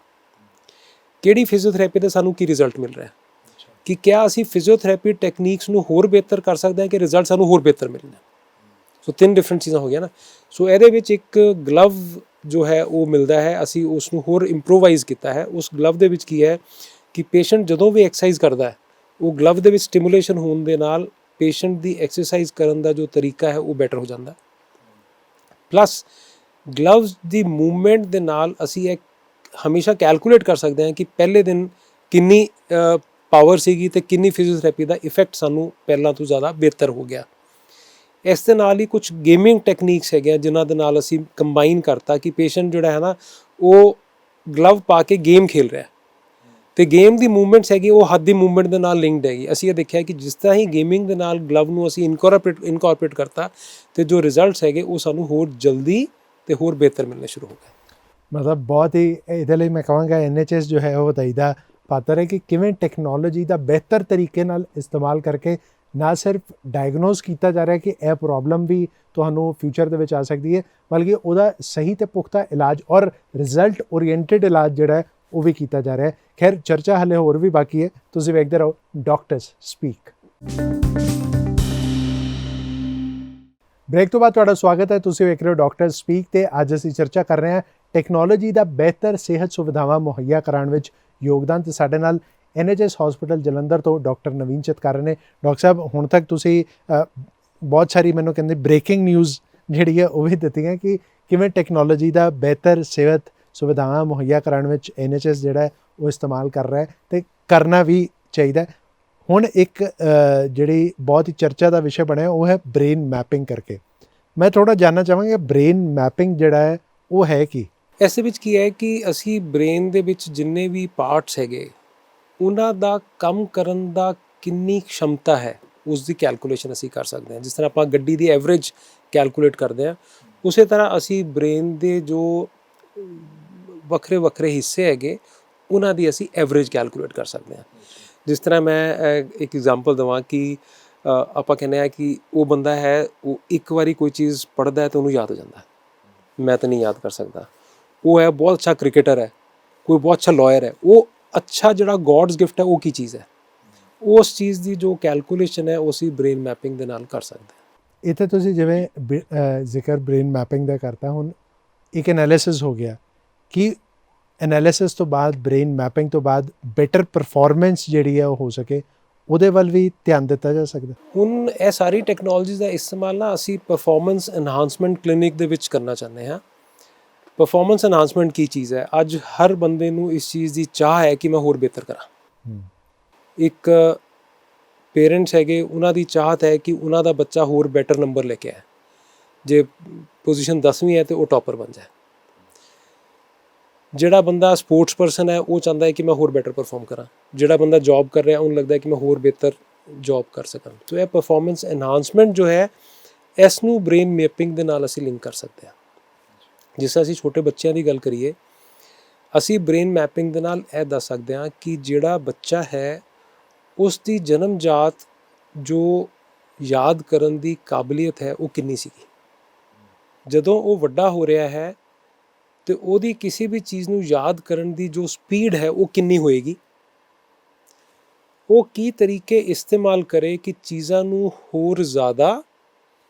ਕਿਹੜੀ ਫਿਜ਼ੀਓਥੈਰੇਪੀ ਦਾ ਸਾਨੂੰ ਕੀ ਰਿਜ਼ਲਟ ਮਿਲ ਰਿਹਾ, ਕਿ ਕਿਆ ਅਸੀਂ ਫਿਜ਼ੀਓਥੈਰੇਪੀ ਟੈਕਨੀਕਸ ਨੂੰ ਹੋਰ ਬਿਹਤਰ ਕਰ ਸਕਦੇ ਹਾਂ ਕਿ ਰਿਜ਼ਲਟ ਸਾਨੂੰ ਹੋਰ ਬਿਹਤਰ ਮਿਲਣਾ। ਸੋ 3 ਡਿਫਰੈਂਟ ਚੀਜ਼ਾਂ ਹੋ ਗਈਆਂ ਨਾ। ਸੋ ਇਹਦੇ ਵਿੱਚ ਇੱਕ ਗਲਵ ਜੋ ਹੈ ਉਹ ਮਿਲਦਾ ਹੈ, ਅਸੀਂ ਉਸ ਨੂੰ ਹੋਰ ਇੰਪਰੋਵਾਈਜ਼ ਕੀਤਾ ਹੈ। ਉਸ ਗਲਵ ਦੇ ਵਿੱਚ ਕੀ ਹੈ ਕਿ ਪੇਸ਼ੈਂਟ ਜਦੋਂ ਵੀ ਐਕਸਰਸਾਈਜ਼ ਕਰਦਾ ਹੈ ਉਹ ਗਲਵ ਦੇ ਵਿੱਚ ਸਟਿਮੂਲੇਸ਼ਨ ਹੋਣ ਦੇ ਨਾਲ ਪੇਸ਼ੈਂਟ ਦੀ ਐਕਸਰਸਾਈਜ਼ ਕਰਨ ਦਾ ਜੋ ਤਰੀਕਾ ਹੈ ਉਹ ਬੈਟਰ ਹੋ ਜਾਂਦਾ। ਪਲੱਸ ਗਲਵਜ਼ ਦੀ ਮੂਵਮੈਂਟ ਦੇ ਨਾਲ ਅਸੀਂ ਇਹ ਹਮੇਸ਼ਾ ਕੈਲਕੂਲੇਟ ਕਰ ਸਕਦੇ ਹਾਂ ਕਿ ਪਹਿਲੇ ਦਿਨ ਕਿੰਨੀ ਪਾਵਰ ਸੀਗੀ ਤੇ ਕਿੰਨੀ ਫਿਜ਼ੀਓਥੈਰੇਪੀ ਦਾ ਇਫੈਕਟ ਸਾਨੂੰ ਪਹਿਲਾਂ ਤੋਂ ਜ਼ਿਆਦਾ ਬਿਹਤਰ ਹੋ ਗਿਆ। ਇਸ ਦੇ ਨਾਲ ਹੀ ਕੁਝ ਗੇਮਿੰਗ ਟੈਕਨੀਕਸ ਹੈਗੀਆਂ ਜਿਨ੍ਹਾਂ ਦੇ ਨਾਲ ਅਸੀਂ ਕੰਬਾਈਨ ਕਰਤਾ ਕਿ ਪੇਸ਼ੈਂਟ ਜਿਹੜਾ ਹੈ ਨਾ ਉਹ ਗਲਵ ਪਾ ਕੇ ਗੇਮ ਖੇਲ ਰਿਹਾ ਤੇ ਗੇਮ ਦੀ ਮੂਵਮੈਂਟਸ ਹੈਗੀ ਉਹ ਹੱਥ ਦੀ ਮੂਵਮੈਂਟ ਦੇ ਨਾਲ ਲਿੰਕਡ ਹੈਗੀ। ਅਸੀਂ ਇਹ ਦੇਖਿਆ ਕਿ ਜਿਸ ਤਰ੍ਹਾਂ ਹੀ ਗੇਮਿੰਗ ਦੇ ਨਾਲ ਗਲਵ ਨੂੰ ਅਸੀਂ ਇਨਕੋਰਪੋਰੇਟ ਕਰਤਾ ਤੇ ਜੋ ਰਿਜ਼ਲਟਸ ਹੈਗੇ ਉਹ ਸਾਨੂੰ ਹੋਰ ਜਲਦੀ ਤੇ ਹੋਰ ਬਿਹਤਰ ਮਿਲਣੇ ਸ਼ੁਰੂ ਹੋ ਗਏ। ਮਤਲਬ ਬਹੁਤ ਹੀ ਇਹਦੇ ਲਈ ਮੈਂ ਕਹਾਂਗਾ NHS ਜੋ ਹੈ ਉਹ ਵਧਾਈ ਦਾ ਪਾਤਰ ਹੈ ਕਿ ਕਿਵੇਂ ਟੈਕਨੋਲੋਜੀ ਦਾ ਬਿਹਤਰ ਤਰੀਕੇ ਨਾਲ ਇਸਤੇਮਾਲ ਕਰਕੇ ਨਾ ਸਿਰਫ ਡਾਇਗਨੋਸ ਕੀਤਾ ਜਾ ਰਿਹਾ ਕਿ ਇਹ ਪ੍ਰੋਬਲਮ ਵੀ ਤੁਹਾਨੂੰ ਫਿਊਚਰ ਦੇ ਵਿੱਚ ਆ ਸਕਦੀ ਹੈ, ਬਲਕਿ ਉਹਦਾ ਸਹੀ ਤੇ ਪੁਖਤਾ ਇਲਾਜ ਔਰ ਰਿਜ਼ਲਟ ਓਰੀਐਂਟਡ ਇਲਾਜ ਜਿਹੜਾ ਹੈ ਉਹ ਵੀ ਕੀਤਾ ਜਾ ਰਿਹਾ ਹੈ। ਖੈਰ ਚਰਚਾ ਹਲੇ ਹੋਰ ਵੀ ਬਾਕੀ ਹੈ, ਤੁਸੀਂ ਵੇਖਦੇ ਰਹੋ ਡਾਕਟਰਸ ਸਪੀਕ। ਬ੍ਰੇਕ ਤੋਂ ਬਾਅਦ ਤੁਹਾਡਾ ਸਵਾਗਤ ਹੈ, ਤੁਸੀਂ ਵੇਖ ਰਹੇ ਹੋ ਡਾਕਟਰਸ ਸਪੀਕ ਤੇ ਅੱਜ ਅਸੀਂ ਚਰਚਾ ਕਰ ਰਹੇ ਹਾਂ ਟੈਕਨੋਲੋਜੀ ਦਾ ਬਿਹਤਰ ਸਿਹਤ ਸੁਵਿਧਾਵਾਂ ਮੁਹੱਈਆ ਕਰਾਉਣ ਵਿੱਚ ਯੋਗਦਾਨ, ਤੇ ਸਾਡੇ ਨਾਲ NHS ਹਸਪੀਟਲ ਜਲੰਧਰ ਤੋਂ ਡਾਕਟਰ ਨਵੀਨ ਚਿਤਕਾਰਨ ਨੇ। ਡਾਕਟਰ ਸਾਹਿਬ ਹੁਣ ਤੱਕ ਤੁਸੀਂ ਬਹੁਤ ਸਾਰੀ ਮੈਨੂੰ ਕਹਿੰਦੇ ਬ੍ਰੇਕਿੰਗ ਨਿਊਜ਼ ਜਿਹੜੀ ਹੈ ਉਹ ਵੀ ਦਿੱਤੀਆਂ ਕਿ ਕਿਵੇਂ ਟੈਕਨੋਲੋਜੀ ਦਾ ਬਿਹਤਰ ਸਿਹਤ ਸੁਵਿਧਾਵਾਂ ਮੁਹੱਈਆ ਕਰਾਉਣ ਵਿੱਚ NHS ਜਿਹੜਾ ਹੈ ਉਹ ਇਸਤੇਮਾਲ ਕਰ ਰਿਹਾ ਹੈ ਤੇ ਕਰਨਾ ਵੀ ਚਾਹੀਦਾ। ਹੁਣ ਇੱਕ ਜਿਹੜੀ ਬਹੁਤ ਹੀ ਚਰਚਾ ਦਾ ਵਿਸ਼ਾ ਬਣਿਆ ਉਹ ਹੈ ਬ੍ਰੇਨ ਮੈਪਿੰਗ ਕਰਕੇ। ਮੈਂ ਥੋੜ੍ਹਾ ਜਾਣਨਾ ਚਾਹਾਂਗਾ ਬ੍ਰੇਨ ਮੈਪਿੰਗ ਜਿਹੜਾ ਹੈ ਉਹ ਹੈ ਕੀ? ਇਸ ਦੇ ਵਿੱਚ ਕੀ ਹੈ ਕਿ ਅਸੀਂ ਬ੍ਰੇਨ ਦੇ ਵਿੱਚ ਜਿੰਨੇ ਵੀ ਪਾਰਟਸ ਹੈਗੇ ਉਹਨਾਂ ਦਾ ਕੰਮ ਕਰਨ ਦਾ ਕਿੰਨੀ ਖਮਤਾ ਹੈ ਉਸ ਦੀ ਕੈਲਕੂਲੇਸ਼ਨ ਅਸੀਂ ਕਰ ਸਕਦੇ ਹਾਂ। ਜਿਸ ਤਰ੍ਹਾਂ ਆਪਾਂ ਗੱਡੀ ਦੀ ਐਵਰੇਜ ਕੈਲਕੂਲੇਟ ਕਰਦੇ ਹਾਂ, ਉਸੇ ਤਰ੍ਹਾਂ ਅਸੀਂ ਬ੍ਰੇਨ ਦੇ ਜੋ ਵੱਖਰੇ ਵੱਖਰੇ ਹਿੱਸੇ ਹੈਗੇ ਉਹਨਾਂ ਦੀ ਅਸੀਂ ਐਵਰੇਜ ਕੈਲਕੂਲੇਟ ਕਰ ਸਕਦੇ ਹਾਂ। ਜਿਸ ਤਰ੍ਹਾਂ ਮੈਂ ਇੱਕ ਐਗਜ਼ਾਮਪਲ ਦੇਵਾਂ ਕਿ ਆਪਾਂ ਕਹਿੰਦੇ ਹਾਂ ਕਿ ਉਹ ਬੰਦਾ ਹੈ ਉਹ ਇੱਕ ਵਾਰੀ ਕੋਈ ਚੀਜ਼ ਪੜ੍ਹਦਾ ਹੈ ਤਾਂ ਉਹਨੂੰ ਯਾਦ ਹੋ ਜਾਂਦਾ, ਮੈਂ ਤਾਂ ਨਹੀਂ ਯਾਦ ਕਰ ਸਕਦਾ। ਉਹ ਹੈ ਬਹੁਤ ਅੱਛਾ ਕ੍ਰਿਕਟਰ ਹੈ, ਕੋਈ ਬਹੁਤ ਅੱਛਾ ਲਾਇਰ ਹੈ, ਉਹ ਅੱਛਾ ਜਿਹੜਾ ਗੋਡਸ ਗਿਫਟ ਹੈ ਉਹ ਕੀ ਚੀਜ਼ ਹੈ, ਉਸ ਚੀਜ਼ ਦੀ ਜੋ ਕੈਲਕੂਲੇਸ਼ਨ ਹੈ ਉਹ ਅਸੀਂ ਬ੍ਰੇਨ ਮੈਪਿੰਗ ਦੇ ਨਾਲ ਕਰ ਸਕਦੇ ਹਾਂ। ਇੱਥੇ ਤੁਸੀਂ ਜਿਵੇਂ ਜ਼ਿਕਰ ਬ੍ਰੇਨ ਮੈਪਿੰਗ ਦਾ ਕਰਤਾ, ਹੁਣ ਇੱਕ ਐਨਾਲਿਸਿਸ ਹੋ ਗਿਆ ਕਿ ਐਨਾਲਿਸਿਸ ਤੋਂ ਬਾਅਦ ਬ੍ਰੇਨ ਮੈਪਿੰਗ ਤੋਂ ਬਾਅਦ ਬੈਟਰ ਪਰਫਾਰਮੈਂਸ ਜਿਹੜੀ ਹੈ ਉਹ ਹੋ ਸਕੇ, ਉਹਦੇ ਵੱਲ ਵੀ ਧਿਆਨ ਦਿੱਤਾ ਜਾ ਸਕਦਾ। ਹੁਣ ਇਹ ਸਾਰੀ ਟੈਕਨੋਲੋਜੀ ਦਾ ਇਸਤੇਮਾਲ ਨਾ ਅਸੀਂ ਪਰਫਾਰਮੈਂਸ ਐਨਹਾਂਸਮੈਂਟ ਕਲੀਨਿਕ ਦੇ ਵਿੱਚ ਕਰਨਾ ਚਾਹੁੰਦੇ ਹਾਂ। ਪਰਫਾਰਮੈਂਸ ਐਨਹਾਂਸਮੈਂਟ ਕੀ ਚੀਜ਼ ਹੈ? ਅੱਜ ਹਰ ਬੰਦੇ ਨੂੰ ਇਸ ਚੀਜ਼ ਦੀ ਚਾਹ ਹੈ ਕਿ ਮੈਂ ਹੋਰ ਬਿਹਤਰ ਕਰਾਂ। ਇੱਕ ਪੇਰੈਂਟਸ ਹੈਗੇ, ਉਹਨਾਂ ਦੀ ਚਾਹਤ ਹੈ ਕਿ ਉਹਨਾਂ ਦਾ ਬੱਚਾ ਹੋਰ ਬੈਟਰ ਨੰਬਰ ਲੈ ਕੇ ਆਏ, ਜੇ ਪੋਜੀਸ਼ਨ 10ਵੀਂ ਹੈ ਤੇ ਉਹ ਟੌਪਰ ਬਣ ਜਾਏ। ਜਿਹੜਾ ਬੰਦਾ ਸਪੋਰਟਸ ਪਰਸਨ ਹੈ ਉਹ ਚਾਹੁੰਦਾ ਹੈ ਕਿ ਮੈਂ ਹੋਰ ਬੈਟਰ ਪਰਫਾਰਮ ਕਰਾਂ। ਜਿਹੜਾ ਬੰਦਾ ਜੌਬ ਕਰ ਰਿਹਾ ਉਹਨੂੰ ਲੱਗਦਾ ਹੈ ਕਿ ਮੈਂ ਹੋਰ ਬਿਹਤਰ ਜੌਬ ਕਰ ਸਕਾਂ। ਸੋ ਇਹ ਪਰਫਾਰਮੈਂਸ ਐਨਹਾਂਸਮੈਂਟ ਜੋ ਹੈ, ਇਸ ਨੂੰ ਬ੍ਰੇਨ ਮੈਪਿੰਗ ਦੇ ਨਾਲ ਅਸੀਂ ਲਿੰਕ ਕਰ ਸਕਦੇ ਹਾਂ। ਜਿਸ ਤਰ੍ਹਾਂ ਅਸੀਂ ਛੋਟੇ ਬੱਚਿਆਂ ਦੀ ਗੱਲ ਕਰੀਏ, ਅਸੀਂ ਬ੍ਰੇਨ ਮੈਪਿੰਗ ਦੇ ਨਾਲ ਇਹ ਦੱਸ ਸਕਦੇ ਹਾਂ ਕਿ ਜਿਹੜਾ ਬੱਚਾ ਹੈ ਉਸ ਦੀ ਜਨਮਜਾਤ ਜੋ ਯਾਦ ਕਰਨ ਦੀ ਕਾਬਲੀਅਤ ਹੈ ਉਹ ਕਿੰਨੀ ਸੀਗੀ। ਜਦੋਂ ਉਹ ਵੱਡਾ ਹੋ ਰਿਹਾ ਹੈ ਤੇ ਉਹਦੀ ਕਿਸੇ ਵੀ ਚੀਜ਼ ਨੂੰ ਯਾਦ ਕਰਨ ਦੀ ਜੋ ਸਪੀਡ ਹੈ ਉਹ ਕਿੰਨੀ ਹੋਏਗੀ। ਉਹ ਕੀ ਤਰੀਕੇ ਇਸਤੇਮਾਲ ਕਰੇ ਕਿ ਚੀਜ਼ਾਂ ਨੂੰ ਹੋਰ ਜ਼ਿਆਦਾ,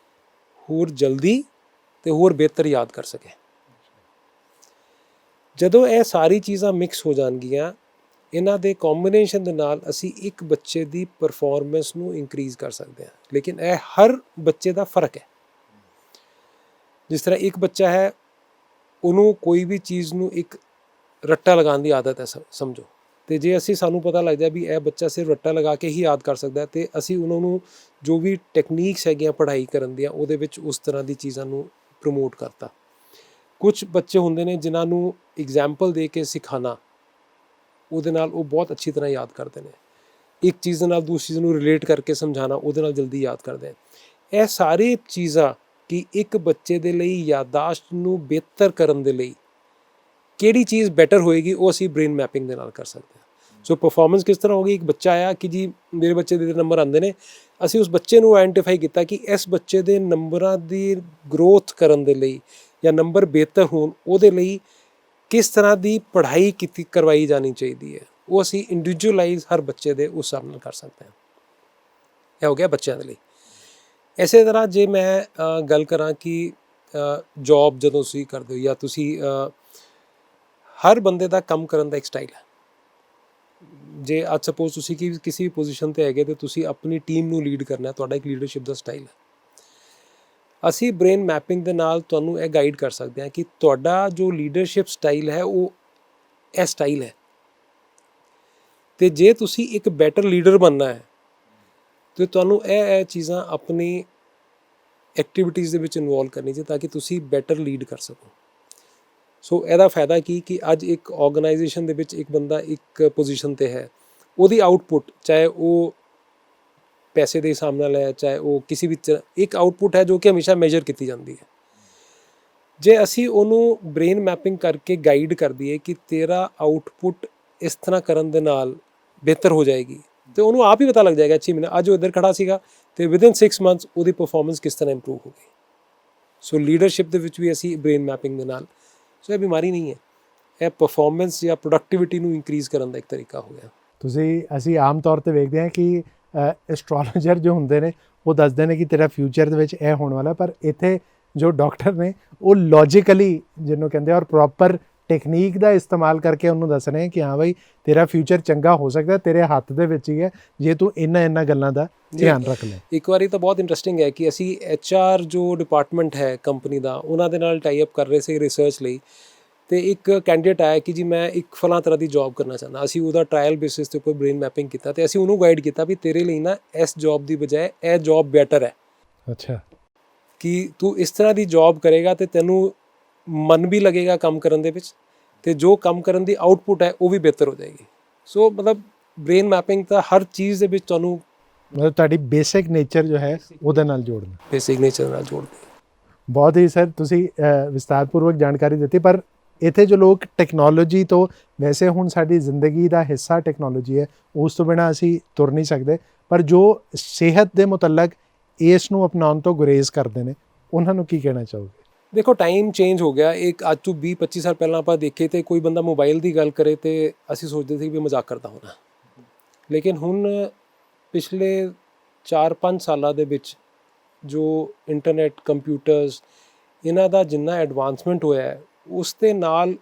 ਹੋਰ ਜਲਦੀ ਤੇ ਹੋਰ ਬਿਹਤਰ ਯਾਦ ਕਰ ਸਕੇ। ਜਦੋਂ ਇਹ ਸਾਰੀ ਚੀਜ਼ਾਂ ਮਿਕਸ ਹੋ ਜਾਣਗੀਆਂ, ਇਹਨਾਂ ਦੇ ਕੰਬੀਨੇਸ਼ਨ ਦੇ ਨਾਲ ਅਸੀਂ ਇੱਕ ਬੱਚੇ ਦੀ ਪਰਫਾਰਮੈਂਸ ਨੂੰ ਇਨਕਰੀਜ਼ ਕਰ ਸਕਦੇ ਹਾਂ। ਲੇਕਿਨ ਇਹ ਹਰ ਬੱਚੇ ਦਾ ਫਰਕ ਹੈ। ਜਿਸ ਤਰ੍ਹਾਂ ਇੱਕ ਬੱਚਾ ਹੈ, ਉਹਨੂੰ ਕੋਈ ਵੀ ਚੀਜ਼ ਨੂੰ ਇੱਕ ਰੱਟਾ ਲਗਾਉਣ ਦੀ ਆਦਤ ਹੈ ਸਮਝੋ, ਤੇ ਜੇ ਸਾਨੂੰ ਪਤਾ ਲੱਗ ਜਾਏ ਵੀ ਇਹ ਬੱਚਾ ਸਿਰਫ ਰੱਟਾ ਲਗਾ ਕੇ ਹੀ ਯਾਦ ਕਰ ਸਕਦਾ ਹੈ, ਤੇ ਅਸੀਂ ਉਹਨਾਂ ਨੂੰ ਜੋ ਵੀ ਟੈਕਨੀਕਸ ਹੈਗੀਆਂ ਪੜ੍ਹਾਈ ਕਰਨ ਦੀਆਂ ਉਹਦੇ ਵਿੱਚ ਉਸ ਤਰ੍ਹਾਂ ਦੀ ਚੀਜ਼ਾਂ ਨੂੰ ਪ੍ਰਮੋਟ ਕਰਤਾ। ਕੁਝ ਬੱਚੇ ਹੁੰਦੇ ਨੇ ਜਿਨ੍ਹਾਂ ਨੂੰ ਐਗਜ਼ਾਮਪਲ ਦੇ ਕੇ ਸਿਖਾਉਣਾ, ਉਹਦੇ ਨਾਲ ਉਹ ਬਹੁਤ ਅੱਛੀ ਤਰ੍ਹਾਂ ਯਾਦ ਕਰਦੇ ਨੇ। ਇੱਕ ਚੀਜ਼ ਦੇ ਨਾਲ ਦੂਸਰੀ ਚੀਜ਼ ਨੂੰ ਰਿਲੇਟ ਕਰਕੇ ਸਮਝਾਉਣਾ, ਉਹਦੇ ਨਾਲ ਜਲਦੀ ਯਾਦ ਕਰਦੇ। ਇਹ ਸਾਰੀ ਚੀਜ਼ਾਂ ਕਿ ਇੱਕ ਬੱਚੇ ਦੇ ਲਈ ਯਾਦਾਸ਼ਤ ਨੂੰ ਬਿਹਤਰ ਕਰਨ ਦੇ ਲਈ ਕਿਹੜੀ ਚੀਜ਼ ਬੈਟਰ ਹੋਏਗੀ, ਉਹ ਅਸੀਂ ਬ੍ਰੇਨ ਮੈਪਿੰਗ ਦੇ ਨਾਲ ਕਰ ਸਕਦੇ ਹਾਂ। ਸੋ ਪਰਫਾਰਮੈਂਸ ਕਿਸ ਤਰ੍ਹਾਂ ਹੋਗੀ? ਇੱਕ ਬੱਚਾ ਆਇਆ ਕਿ ਜੀ ਮੇਰੇ ਬੱਚੇ ਦੇ ਨੰਬਰ ਆਉਂਦੇ ਨੇ, ਅਸੀਂ ਉਸ ਬੱਚੇ ਨੂੰ ਆਇਡੈਂਟੀਫਾਈ ਕੀਤਾ ਕਿ ਇਸ ਬੱਚੇ ਦੇ ਨੰਬਰਾਂ ਦੀ ਗਰੋਥ ਕਰਨ ਦੇ ਲਈ ਜਾਂ ਨੰਬਰ ਬਿਹਤਰ ਹੋਣ ਉਹਦੇ ਲਈ ਕਿਸ ਤਰ੍ਹਾਂ ਦੀ ਪੜ੍ਹਾਈ ਕਰਵਾਈ ਜਾਣੀ ਚਾਹੀਦੀ ਹੈ। ਉਹ ਅਸੀਂ ਇੰਡੀਵਿਜੂਅਲਾਈਜ਼ ਹਰ ਬੱਚੇ ਦੇ ਉਸ ਹਿਸਾਬ ਨਾਲ ਕਰ ਸਕਦੇ ਹਾਂ। ਇਹ ਹੋ ਗਿਆ ਬੱਚਿਆਂ ਦੇ ਲਈ। ਇਸੇ ਤਰ੍ਹਾਂ ਜੇ ਮੈਂ ਗੱਲ ਕਰਾਂ ਕਿ ਜੌਬ ਜਦੋਂ ਤੁਸੀਂ ਕਰਦੇ ਹੋ ਜਾਂ ਤੁਸੀਂ ਹਰ ਬੰਦੇ ਦਾ ਕੰਮ ਕਰਨ ਦਾ ਇੱਕ ਸਟਾਈਲ ਹੈ। ਜੇ ਅੱਜ ਸਪੋਜ਼ ਤੁਸੀਂ ਕਿਸੇ ਵੀ ਪੋਜੀਸ਼ਨ 'ਤੇ ਹੈਗੇ ਤੇ ਤੁਸੀਂ ਆਪਣੀ ਟੀਮ ਨੂੰ ਲੀਡ ਕਰਨਾ, ਤੁਹਾਡਾ ਇੱਕ ਲੀਡਰਸ਼ਿਪ ਦਾ ਸਟਾਈਲ ਹੈ। ਅਸੀਂ ਬ੍ਰੇਨ ਮੈਪਿੰਗ ਦੇ ਨਾਲ ਤੁਹਾਨੂੰ ਇਹ ਗਾਈਡ ਕਰ ਸਕਦੇ ਹਾਂ ਕਿ ਤੁਹਾਡਾ ਜੋ ਲੀਡਰਸ਼ਿਪ ਸਟਾਈਲ ਹੈ ਉਹ ਇਹ ਸਟਾਈਲ ਹੈ, ਤੇ ਜੇ ਤੁਸੀਂ ਇੱਕ ਬੈਟਰ ਲੀਡਰ ਬਣਨਾ ਹੈ ਤੇ ਤੁਹਾਨੂੰ ਇਹ ਚੀਜ਼ਾਂ ਆਪਣੀ ਐਕਟੀਵਿਟੀਜ਼ ਦੇ ਵਿੱਚ ਇਨਵੋਲਵ ਕਰਨੀ ਚਾਹੀਦੀ ਤਾਂ ਕਿ ਤੁਸੀਂ ਬੈਟਰ ਲੀਡ ਕਰ ਸਕੋ। ਸੋ ਇਹਦਾ ਫਾਇਦਾ ਕਿ ਅੱਜ ਇੱਕ ਆਰਗੇਨਾਈਜੇਸ਼ਨ ਦੇ ਵਿੱਚ ਇੱਕ ਬੰਦਾ ਇੱਕ ਪੋਜੀਸ਼ਨ 'ਤੇ ਹੈ, ਉਹਦੀ ਆਊਟਪੁੱਟ ਚਾਹੇ ਉਹ ਪੈਸੇ ਦੇ ਹਿਸਾਬ ਨਾਲ ਹੈ, ਚਾਹੇ ਉਹ ਕਿਸੇ ਵੀ ਇੱਕ ਆਊਟਪੁੱਟ ਹੈ ਜੋ ਕਿ ਹਮੇਸ਼ਾ ਮੈਜਰ ਕੀਤੀ ਜਾਂਦੀ ਹੈ। ਜੇ ਅਸੀਂ ਉਹਨੂੰ ਬ੍ਰੇਨ ਮੈਪਿੰਗ ਕਰਕੇ ਗਾਈਡ ਕਰ ਦਈਏ ਕਿ ਤੇਰਾ ਆਊਟਪੁੱਟ ਇਸ ਤਰ੍ਹਾਂ ਕਰਨ ਦੇ ਨਾਲ ਬਿਹਤਰ ਹੋ ਜਾਏਗੀ, ਤੇ ਉਹਨੂੰ ਆਪ ਹੀ ਪਤਾ ਲੱਗ ਜਾਏਗਾ 6 ਮਹੀਨੇ ਅੱਜ ਉਹ ਇੱਧਰ ਖੜਾ ਸੀਗਾ ਤੇ ਵਿਦਿਨ 6 ਮੰਥਸ ਉਹਦੀ ਪਰਫਾਰਮੈਂਸ ਕਿਸ ਤਰ੍ਹਾਂ ਇੰਪਰੂਵ ਹੋ ਗਈ। ਸੋ ਲੀਡਰਸ਼ਿਪ ਦੇ ਵਿੱਚ ਵੀ ਅਸੀਂ ਬ੍ਰੇਨ ਮੈਪਿੰਗ ਦੇ ਨਾਲ, ਸੋ ਇਹ ਬਿਮਾਰੀ ਨਹੀਂ ਹੈ, ਇਹ ਪਰਫਾਰਮੈਂਸ ਜਾਂ ਪ੍ਰੋਡਕਟਿਵਿਟੀ ਨੂੰ ਇਨਕਰੀਜ਼ ਕਰਨ ਦਾ ਇੱਕ ਤਰੀਕਾ ਹੋ ਗਿਆ। ਅਸੀਂ ਆਮ ਤੌਰ 'ਤੇ ਵੇਖਦੇ ਹਾਂ ਕਿ ਐਸਟ੍ਰੋਲੋਜਰ ਜੋ ਹੁੰਦੇ ਨੇ ਉਹ ਦੱਸਦੇ ਨੇ ਕਿ ਤੇਰਾ ਫਿਊਚਰ ਦੇ ਵਿੱਚ ਇਹ ਹੋਣ ਵਾਲਾ, ਪਰ ਇੱਥੇ ਜੋ ਡਾਕਟਰ ਨੇ ਉਹ ਲੌਜੀਕਲੀ ਜਿਹਨੂੰ ਕਹਿੰਦੇ ਔਰ ਪ੍ਰੋਪਰ ਟੈਕਨੀਕ ਦਾ ਇਸਤੇਮਾਲ ਕਰਕੇ ਉਹਨੂੰ ਦੱਸ ਰਹੇ ਕਿ ਹਾਂ ਬਈ ਤੇਰਾ ਫਿਊਚਰ ਚੰਗਾ ਹੋ ਸਕਦਾ, ਤੇਰੇ ਹੱਥ ਦੇ ਵਿੱਚ ਹੀ ਹੈ ਜੇ ਤੂੰ ਇਹਨਾਂ ਗੱਲਾਂ ਦਾ ਧਿਆਨ ਰੱਖ ਲੈ। ਇੱਕ ਵਾਰੀ ਤਾਂ ਬਹੁਤ ਇੰਟਰਸਟਿੰਗ ਹੈ ਕਿ ਅਸੀਂ HR ਜੋ ਡਿਪਾਰਟਮੈਂਟ ਹੈ ਕੰਪਨੀ ਦਾ, ਉਹਨਾਂ ਦੇ ਨਾਲ ਟਾਈ ਅਪ ਕਰ ਰਹੇ ਸੀ ਰਿਸਰਚ ਲਈ, ਤੇ ਇੱਕ ਕੈਂਡੀਡੇਟ ਆਇਆ ਕਿ ਜੀ ਮੈਂ ਇੱਕ ਫਲਾਂ ਤਰ੍ਹਾਂ ਦੀ ਜੌਬ ਕਰਨਾ ਚਾਹੁੰਦਾ। ਅਸੀਂ ਉਹਦਾ ਟਰਾਇਲ ਬੇਸਿਸ ਦੇ ਉੱਪਰ ਬ੍ਰੇਨ ਮੈਪਿੰਗ ਕੀਤਾ ਤੇ ਅਸੀਂ ਉਹਨੂੰ ਗਾਈਡ ਕੀਤਾ ਵੀ ਤੇਰੇ ਲਈ ਨਾ ਇਸ ਜੌਬ ਦੀ ਬਜਾਏ ਇਹ ਜੌਬ ਬੈਟਰ ਹੈ। ਅੱਛਾ, ਕਿ ਤੂੰ ਇਸ ਤਰ੍ਹਾਂ ਦੀ ਜੌਬ ਕਰੇਗਾ ਤੇ ਤੈਨੂੰ ਮਨ ਵੀ ਲੱਗੇਗਾ ਕੰਮ ਕਰਨ ਦੇ ਵਿੱਚ, ਤੇ ਜੋ ਕੰਮ ਕਰਨ ਦੀ ਆਊਟਪੁੱਟ ਹੈ ਉਹ ਵੀ ਬਿਹਤਰ ਹੋ ਜਾਏਗੀ। ਸੋ ਮਤਲਬ ਬ੍ਰੇਨ ਮੈਪਿੰਗ ਤਾਂ ਹਰ ਚੀਜ਼ ਦੇ ਵਿੱਚ ਤੁਹਾਨੂੰ ਮਤਲਬ ਤੁਹਾਡੀ ਬੇਸਿਕ ਨੇਚਰ ਜੋ ਹੈ ਉਹਦੇ ਨਾਲ ਜੋੜਨਾ, ਬੇਸਿਕ ਨੇਚਰ ਨਾਲ ਜੋੜਨਾ। ਬਹੁਤ ਹੀ ਸਰ ਤੁਸੀਂ ਵਿਸਤਾਰਪੂਰਵਕ ਜਾਣਕਾਰੀ ਦਿੱਤੀ, ਪਰ ਇੱਥੇ ਜੋ ਲੋਕ ਟੈਕਨੋਲੋਜੀ ਤੋਂ, ਵੈਸੇ ਹੁਣ ਸਾਡੀ ਜ਼ਿੰਦਗੀ ਦਾ ਹਿੱਸਾ ਟੈਕਨੋਲੋਜੀ ਹੈ, ਉਸ ਤੋਂ ਬਿਨਾਂ ਅਸੀਂ ਤੁਰ ਨਹੀਂ ਸਕਦੇ, ਪਰ ਜੋ ਸਿਹਤ ਦੇ ਮੁਤਲਕ ਇਸ ਨੂੰ ਅਪਣਾਉਣ ਤੋਂ ਗੁਰੇਜ਼ ਕਰਦੇ ਨੇ ਉਹਨਾਂ ਨੂੰ ਕੀ ਕਹਿਣਾ ਚਾਹੋਗੇ? ਦੇਖੋ ਟਾਈਮ ਚੇਂਜ ਹੋ ਗਿਆ। ਇੱਕ ਅੱਜ ਤੋਂ 20-25 ਸਾਲ ਪਹਿਲਾਂ ਆਪਾਂ ਦੇਖੇ ਤੇ ਕੋਈ ਬੰਦਾ ਮੋਬਾਈਲ ਦੀ ਗੱਲ ਕਰੇ ਤੇ ਅਸੀਂ ਸੋਚਦੇ ਸੀ ਵੀ ਮਜ਼ਾਕ ਕਰਦਾ ਹੋਣਾ, ਲੇਕਿਨ ਹੁਣ ਪਿਛਲੇ 4-5 ਸਾਲਾਂ ਦੇ ਵਿੱਚ ਜੋ ਇੰਟਰਨੈਟ, ਕੰਪਿਊਟਰਸ, ਇਹਨਾਂ ਦਾ ਜਿੰਨਾ ਐਡਵਾਂਸਮੈਂਟ ਹੋਇਆ ਹੈ, ਉਸ ਦੇ ਨਾਲ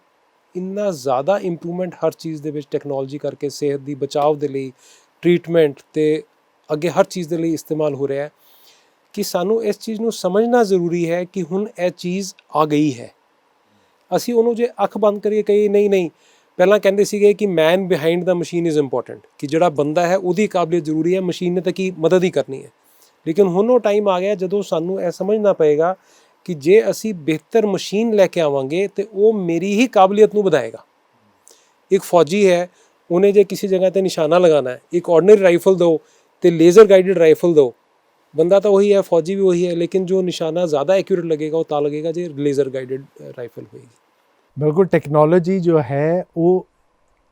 ਇੰਨਾ ਜ਼ਿਆਦਾ ਇੰਪਰੂਵਮੈਂਟ ਹਰ ਚੀਜ਼ ਦੇ ਵਿੱਚ ਟੈਕਨੋਲੋਜੀ ਕਰਕੇ ਸਿਹਤ ਦੀ ਬਚਾਅ ਦੇ ਲਈ, ਟਰੀਟਮੈਂਟ ਤੇ ਅੱਗੇ ਹਰ ਚੀਜ਼ ਦੇ ਲਈ ਇਸਤੇਮਾਲ ਹੋ ਰਿਹਾ ਹੈ ਕਿ ਸਾਨੂੰ ਇਸ ਚੀਜ਼ ਨੂੰ ਸਮਝਣਾ ਜ਼ਰੂਰੀ ਹੈ ਕਿ ਹੁਣ ਇਹ ਚੀਜ਼ ਆ ਗਈ ਹੈ। ਅਸੀਂ ਉਹਨੂੰ ਜੇ ਅੱਖ ਬੰਦ ਕਰੀਏ ਕਹੀਏ ਨਹੀਂ, ਪਹਿਲਾਂ ਕਹਿੰਦੇ ਸੀਗੇ ਕਿ man behind the machine is important, ਕਿ ਜਿਹੜਾ ਬੰਦਾ ਹੈ ਉਹਦੀ ਕਾਬਲੀਅਤ ਜ਼ਰੂਰੀ ਹੈ, ਮਸ਼ੀਨ ਨੇ ਤਾਂ ਕੀ ਮਦਦ ਹੀ ਕਰਨੀ ਹੈ। ਲੇਕਿਨ ਹੁਣ ਉਹ ਟਾਈਮ ਆ ਗਿਆ ਜਦੋਂ ਸਾਨੂੰ ਇਹ ਸਮਝਣਾ ਪਏਗਾ ਕਿ ਜੇ ਅਸੀਂ ਬਿਹਤਰ ਮਸ਼ੀਨ ਲੈ ਕੇ ਆਵਾਂਗੇ ਤੇ ਉਹ ਮੇਰੀ ਹੀ ਕਾਬਲੀਅਤ ਨੂੰ ਵਧਾਏਗਾ। ਇੱਕ ਫੌਜੀ ਹੈ, ਉਹਨੇ ਜੇ ਕਿਸੇ ਜਗ੍ਹਾ ਤੇ ਨਿਸ਼ਾਨਾ ਲਗਾਉਣਾ ਹੈ, ਇੱਕ ਆਰਡੀਨਰੀ ਰਾਈਫਲ ਦਿਓ ਤੇ ਲੇਜ਼ਰ ਗਾਈਡਡ ਰਾਈਫਲ ਦਿਓ, ਬੰਦਾ ਤਾਂ ਉਹੀ ਹੈ, ਫੌਜੀ ਵੀ ਉਹੀ ਹੈ, ਲੇਕਿਨ ਜੋ ਨਿਸ਼ਾਨਾ ਜ਼ਿਆਦਾ ਐਕਿਊਰੇਟ लगेगा ਉਹ ਤਾਂ लगेगा ਜੇ ਲੇਜ਼ਰ ਗਾਈਡਡ ਰਾਈਫਲ ਹੋਏਗੀ। ਬਿਲਕੁਲ, ਟੈਕਨੋਲੋਜੀ ਜੋ ਹੈ ਉਹ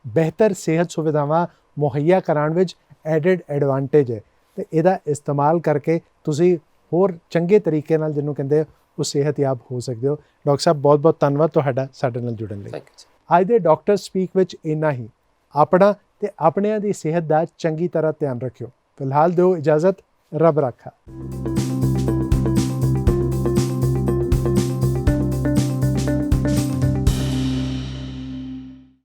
ਬਿਹਤਰ ਸਿਹਤ ਸੁਵਿਧਾਵਾਂ ਮੁਹੱਈਆ ਕਰਾਉਣ ਵਿੱਚ ਐਡਿਡ ਐਡਵਾਂਟੇਜ ਹੈ ਤੇ ਇਹਦਾ ਇਸਤੇਮਾਲ ਕਰਕੇ ਤੁਸੀਂ ਹੋਰ ਚੰਗੇ ਤਰੀਕੇ ਨਾਲ ਜਿਹਨੂੰ ਕਹਿੰਦੇ ਉਹ ਸਿਹਤਯਾਬ ਹੋ ਸਕਦੇ ਹੋ। ਡਾਕਟਰ ਸਾਹਿਬ, ਬਹੁਤ ਬਹੁਤ ਧੰਨਵਾਦ ਤੁਹਾਡਾ ਸਾਡੇ ਨਾਲ ਜੁੜਨ ਲਈ। Thank you. ਅੱਜ ਦੇ ਡਾਕਟਰ ਸਪੀਕ ਵਿੱਚ ਇੰਨਾ ਹੀ। ਆਪਣਾ ਤੇ ਆਪਣਿਆਂ ਦੀ ਸਿਹਤ ਦਾ ਚੰਗੀ ਤਰ੍ਹਾਂ ਧਿਆਨ ਰੱਖਿਓ। ਫਿਲਹਾਲ ਦਿਓ ਇਜਾਜ਼ਤ, ਰੱਬ ਰਾਖਾ।